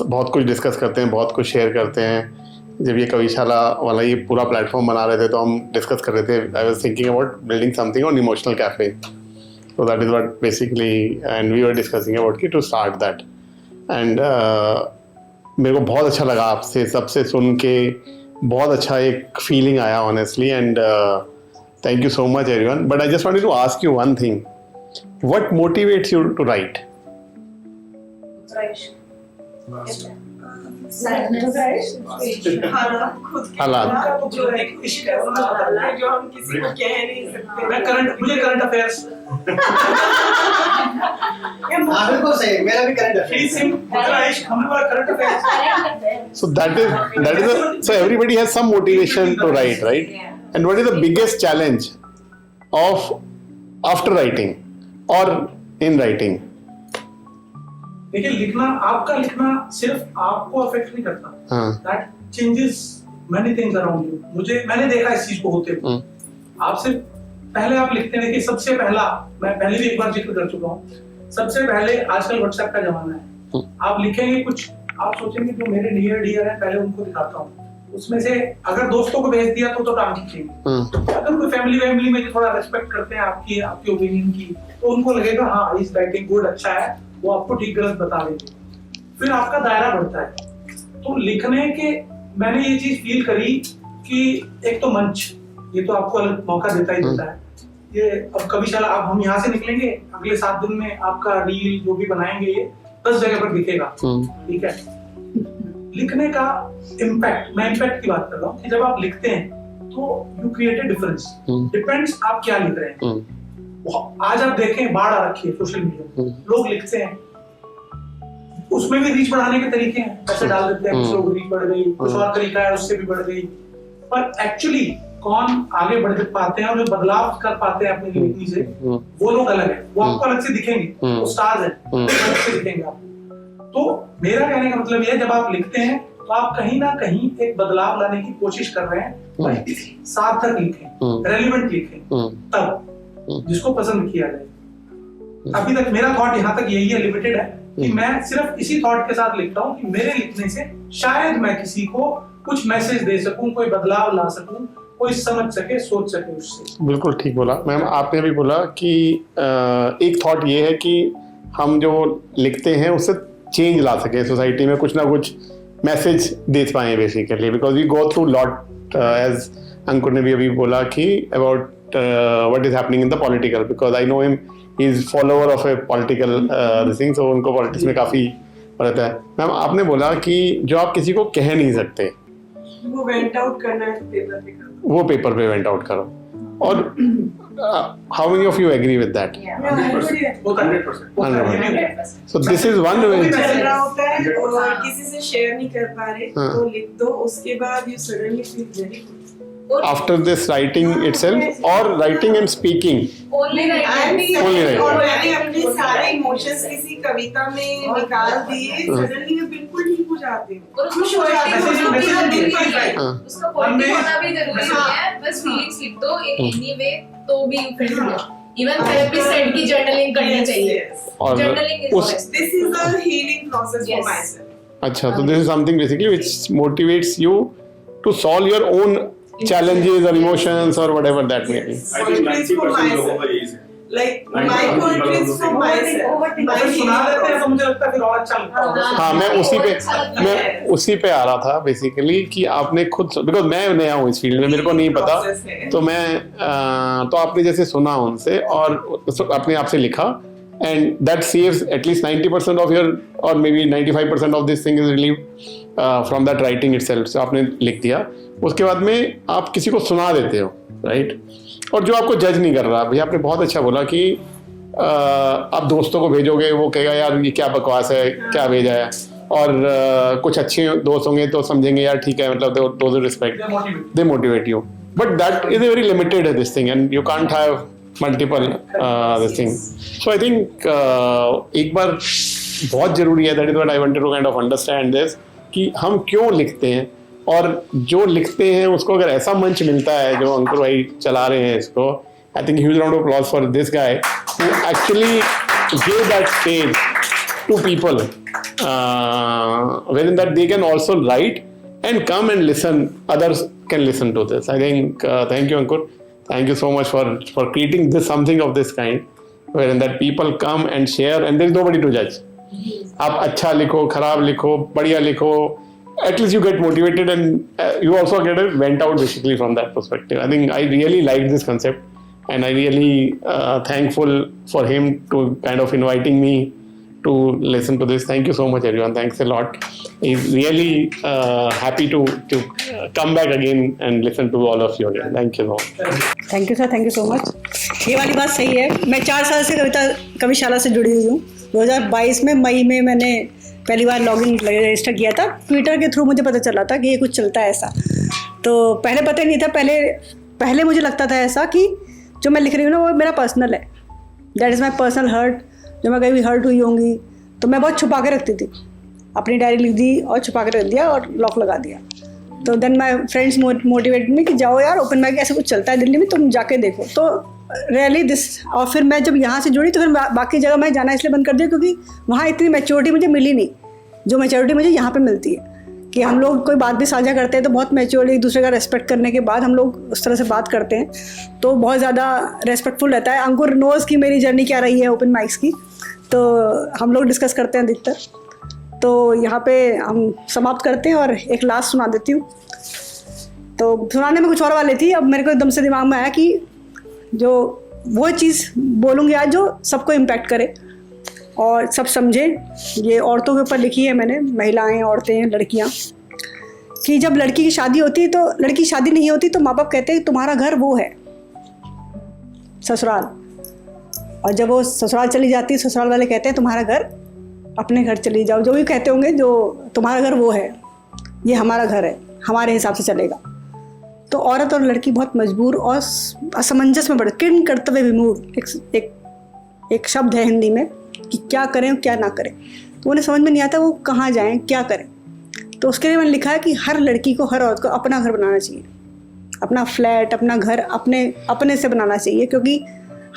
बहुत कुछ डिस्कस करते हैं, बहुत कुछ शेयर करते हैं। जब ये कविशाला वाला ये पूरा प्लेटफॉर्म बना रहे थे तो हम डिस्कस कर रहे थे, I was thinking about building something on emotional cafe, so that is what basically, and we were discussing about to start that, and मेरे को बहुत अच्छा लगा आपसे सबसे सुन के, बहुत अच्छा एक फीलिंग आया honestly, and thank you so much everyone. But I just wanted to ask you one thing, what motivates you to write? हालात जो हम किसी को कह नहीं सकते। मुझे करंट अफेयर्स बिल्कुल सही, मेरा भी current affairs. So that is so everybody has some motivation to write, right? And what is the biggest challenge of after writing or in writing? देखिए, लिखना, आपका लिखना सिर्फ आपको अफेक्ट नहीं करता, that changes many things around you. मैंने देखा इस चीज को होते हुए। आप सिर्फ पहले आप लिखते हैं कि सबसे पहला, मैं पहले भी एक बार जिक्र कर चुका हूँ, सबसे पहले आजकल व्हाट्सएप का जमाना है, आप लिखेंगे कुछ, आप सोचेंगे जो मेरे नियर डियर है पहले उनको दिखाता हूँ, उसमें से अगर दोस्तों को भेज दिया तो टांग खींचेंगे। अगर कोई फैमिली में थोड़ा रेस्पेक्ट करते हैं आपकी ओपिनियन की, तो उनको लगेगा हाँ इज राइटिंग गुड, अच्छा है, वो आपको ठीक गलत बता देंगे, फिर आपका दायरा बढ़ता है। तो लिखने के मैंने ये चीज फील करी कि एक तो मंच, ये तो आपको अलग मौका देता ही देता है। ये अब कविशाला, अब हम यहाँ से निकलेंगे, अगले 7 दिन में आपका रील जो भी बनाएंगे ये 10 जगह पर दिखेगा, ठीक है। लिखने का इम्पैक्ट, मैं इम्पैक्ट की बात कर रहा हूँ कि जब आप लिखते हैं तो you create a difference. Depends आप क्या लिख रहे हैं। आज आप देखें बाढ़ आ रखी है सोशल मीडिया, लोग लिखते हैं, उसमें भी रीच बढ़ाने के तरीके हैं, पैसे डाल देते हैं, कुछ लोग रीच बढ़ गई, कुछ और तरीका है उससे भी बढ़ गई, पर एक्चुअली कौन आगे बढ़ पाते हैं और जो बदलाव कर पाते हैं अपनी लिखनी से, वो लोग अलग है, वो आपको अलग से दिखेंगे, वो स्टार्स हैं, अलग से दिखेंगे आपको। तो मेरा कहने का मतलब ये है, जब आप लिखते हैं तो आप कहीं ना कहीं एक बदलाव लाने की कोशिश कर रहे हैं, सार्थक लिखें, रेलिवेंट लिखें, तब जिसको पसंद किया जाए। अभी तक मेरा थॉट यहाँ तक यही है, लिमिटेड है, कि मैं सिर्फ इसी थॉट के साथ लिखता हूँ कि मेरे लिखने से शायद मैं किसी को कुछ मैसेज दे सकूं, कोई बदलाव ला सकूं, कोई समझ सके, सोच सके उससे। बिल्कुल ठीक बोला मैम, आपने भी बोला कि एक थॉट ये है कि हम जो लिखते हैं उससे चेंज ला सके सोसाइटी में, कुछ ना कुछ मैसेज दे पाए basically, because we go through lot, as Ankur ने भी अभी बोला कि about what is happening in the political, because I know him, he is follower of a political thing, so उनको पॉलिटिक्स में काफ़ी रहता है। मैम आपने बोला कि जो आप किसी को कह नहीं सकते वो वेंट आउट करना है, पेपर पे करो, वो पेपर पे वेंट आउट करो, और how many of you agree with that? 100%. So this is one way. चल रहा होता है और किसी से शेयर नहीं कर पा रहे, तो लिख दो, उसके बाद you suddenly feel very good After this writing itself, or writing and speaking? Only Only writing. और मैंने अपने सारे इमोशंस किसी कविता में निकाल दिए, सडनली मैं बिल्कुल ठीक हो जाती हूँ, खुश हो जाती हूँ। उसका पॉइंट होना भी जरूरी नहीं है, बस फीलिंग्स लिख दो इन एनी वे, तो भी फिर इवन थेरेपिस्ट सेड की जर्नलिंग करनी चाहिए, और journaling is this is a healing process for my self. अच्छा, तो this is something basically which motivates you to solve your own challenges or emotions or whatever that may be. I think 90% लोगों का यही है। Like my poetry is for myself. अगर सुना देते हैं तो मुझे लगता है फिर और अच्छा लगता है। हाँ, मैं उसी पे आ रहा था बेसिकली, कि आपने खुद, बिकॉज मैं नया हूँ इस फील्ड में, मेरे को नहीं पता, तो मैं तो आपने जैसे सुना उनसे और अपने आप से लिखा, and that saves at least 90% of your, or maybe 95% of this thing is relieved from that writing itself. So आपने लिख दिया, उसके बाद में आप किसी को सुना देते हो, राइट? और जो आपको जज नहीं कर रहा, भैया आपने बहुत अच्छा बोला कि आप दोस्तों को भेजोगे, वो कहेगा यार ये क्या बकवास है, क्या भेजा है, और कुछ अच्छे दोस्त होंगे तो समझेंगे यार ठीक है, मतलब दोस्त respect, they motivate you, but that is a very limited this thing, and you can't have multiple this thing. So I think एक बार बहुत जरूरी है, that is what I wanted to kind of understand this, कि हम क्यों लिखते हैं, और जो लिखते हैं उसको अगर ऐसा मंच मिलता है जो अंकुर भाई चला रहे हैं इसको, I think huge round of applause for this guy who actually give that stage to people wherein that they can also write and come and listen, others can listen to this. I think thank you Ankur, thank you so much for creating this, something of this kind, wherein that people come and share and there is nobody to judge. आप अच्छा लिखो, खराब लिखो, बढ़िया लिखो, at least you get motivated and you also get it went out basically from that perspective. I think I really like this concept and I really thankful for him to kind of inviting me to listen to this. Thank you so much everyone, thanks a lot. He's really happy to come back again and listen to all of you again. Thank you so much. Thank you sir, thank you so much. ये वाली बात सही है, मैं 4 साल से कविशाला से जुड़ी हुई हूँ। 2022 में मई में मैंने पहली बार लॉगिन रजिस्टर किया था, ट्विटर के थ्रू मुझे पता चला था कि ये कुछ चलता है ऐसा, तो पहले पता नहीं था। पहले मुझे लगता था ऐसा कि जो मैं लिख रही हूँ ना वो मेरा पर्सनल है, that is my personal hurt. जब मैं कभी हर्ट हुई होंगी तो मैं बहुत छुपा के रखती थी, अपनी डायरी लिख दी और छुपा के रख दिया और लॉक लगा दिया। तो then my friends motivate me कि जाओ यार ओपन माइक ऐसा कुछ चलता है दिल्ली में, तुम जाके देखो। तो रियली दिस, और फिर मैं जब यहाँ से जुड़ी तो फिर बाकी जगह मैं जाना इसलिए बंद कर दिया क्योंकि वहाँ इतनी मैच्योरिटी मुझे मिली नहीं, जो मैच्योरिटी मुझे यहाँ पे मिलती है कि हम लोग कोई बात भी साझा करते हैं तो बहुत मैच्योरली एक दूसरे का रेस्पेक्ट करने के बाद हम लोग उस तरह से बात करते हैं, तो बहुत ज़्यादा रेस्पेक्टफुल रहता है। अंकुर नोज़ की मेरी जर्नी क्या रही है ओपन माइक्स की, तो हम लोग डिस्कस करते हैं अधिकतर। तो यहाँ पे हम समाप्त करते हैं और एक लास्ट सुना देती हूँ। तो सुनाने में कुछ और वाली थी, अब मेरे को एकदम से दिमाग में आया कि जो वो चीज़ बोलूँगी आज जो सबको इम्पैक्ट करे और सब समझे। ये औरतों के ऊपर लिखी है मैंने, महिलाएं, औरतें, लड़कियाँ, कि जब लड़की की शादी होती है तो लड़की की शादी नहीं होती तो माँ बाप कहते हैं तुम्हारा घर वो है ससुराल, और जब वो ससुराल चली जाती है, ससुराल वाले कहते हैं तुम्हारा घर, अपने घर चली जाओ, जो भी कहते होंगे, जो तुम्हारा घर वो है, ये हमारा घर है, हमारे हिसाब से चलेगा। तो औरत और लड़की बहुत मजबूर और असमंजस में पड़े, किन कर्तव्य विमूढ़ एक शब्द है हिंदी में कि क्या करें और क्या ना करें। तो उन्हें समझ में नहीं आता वो कहाँ जाएं, क्या करें। तो उसके लिए मैंने लिखा है कि हर लड़की को, हर औरत को अपना घर बनाना चाहिए, अपना फ्लैट, अपना घर अपने से बनाना चाहिए, क्योंकि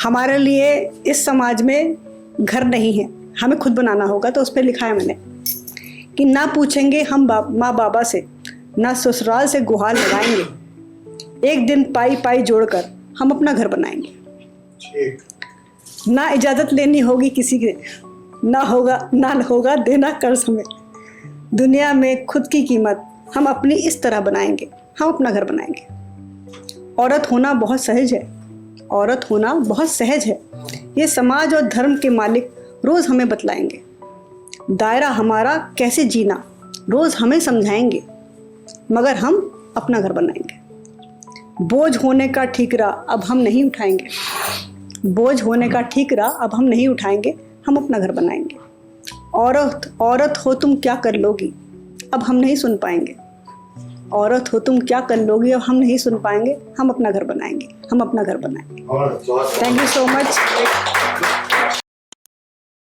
हमारे लिए इस समाज में घर नहीं है, हमें खुद बनाना होगा। तो उस पर लिखा है मैंने कि ना पूछेंगे हम माँ बाबा से, ना ससुराल से गुहार लगाएंगे, एक दिन पाई पाई जोड़कर हम अपना घर बनाएंगे। ना इजाज़त लेनी होगी किसी के, ना होगा देना कर्ज हमें, दुनिया में खुद की कीमत हम अपनी इस तरह बनाएंगे, हम अपना घर बनाएंगे। औरत होना बहुत सहज है, औरत होना बहुत सहज है, ये समाज और धर्म के मालिक रोज़ हमें बतलाएंगे। दायरा हमारा कैसे जीना रोज़ हमें समझाएंगे, मगर हम अपना घर बनाएंगे। बोझ होने का ठीकरा अब हम नहीं उठाएंगे, बोझ होने का ठीकरा अब हम नहीं उठाएंगे, हम अपना घर बनाएंगे। औरत हो तुम क्या कर लोगी, अब हम नहीं सुन पाएंगे। औरत हो तुम क्या कर लोगी, अब हम नहीं सुन पाएंगे, हम अपना घर बनाएंगे, हम अपना घर बनाएंगे। Thank you so much.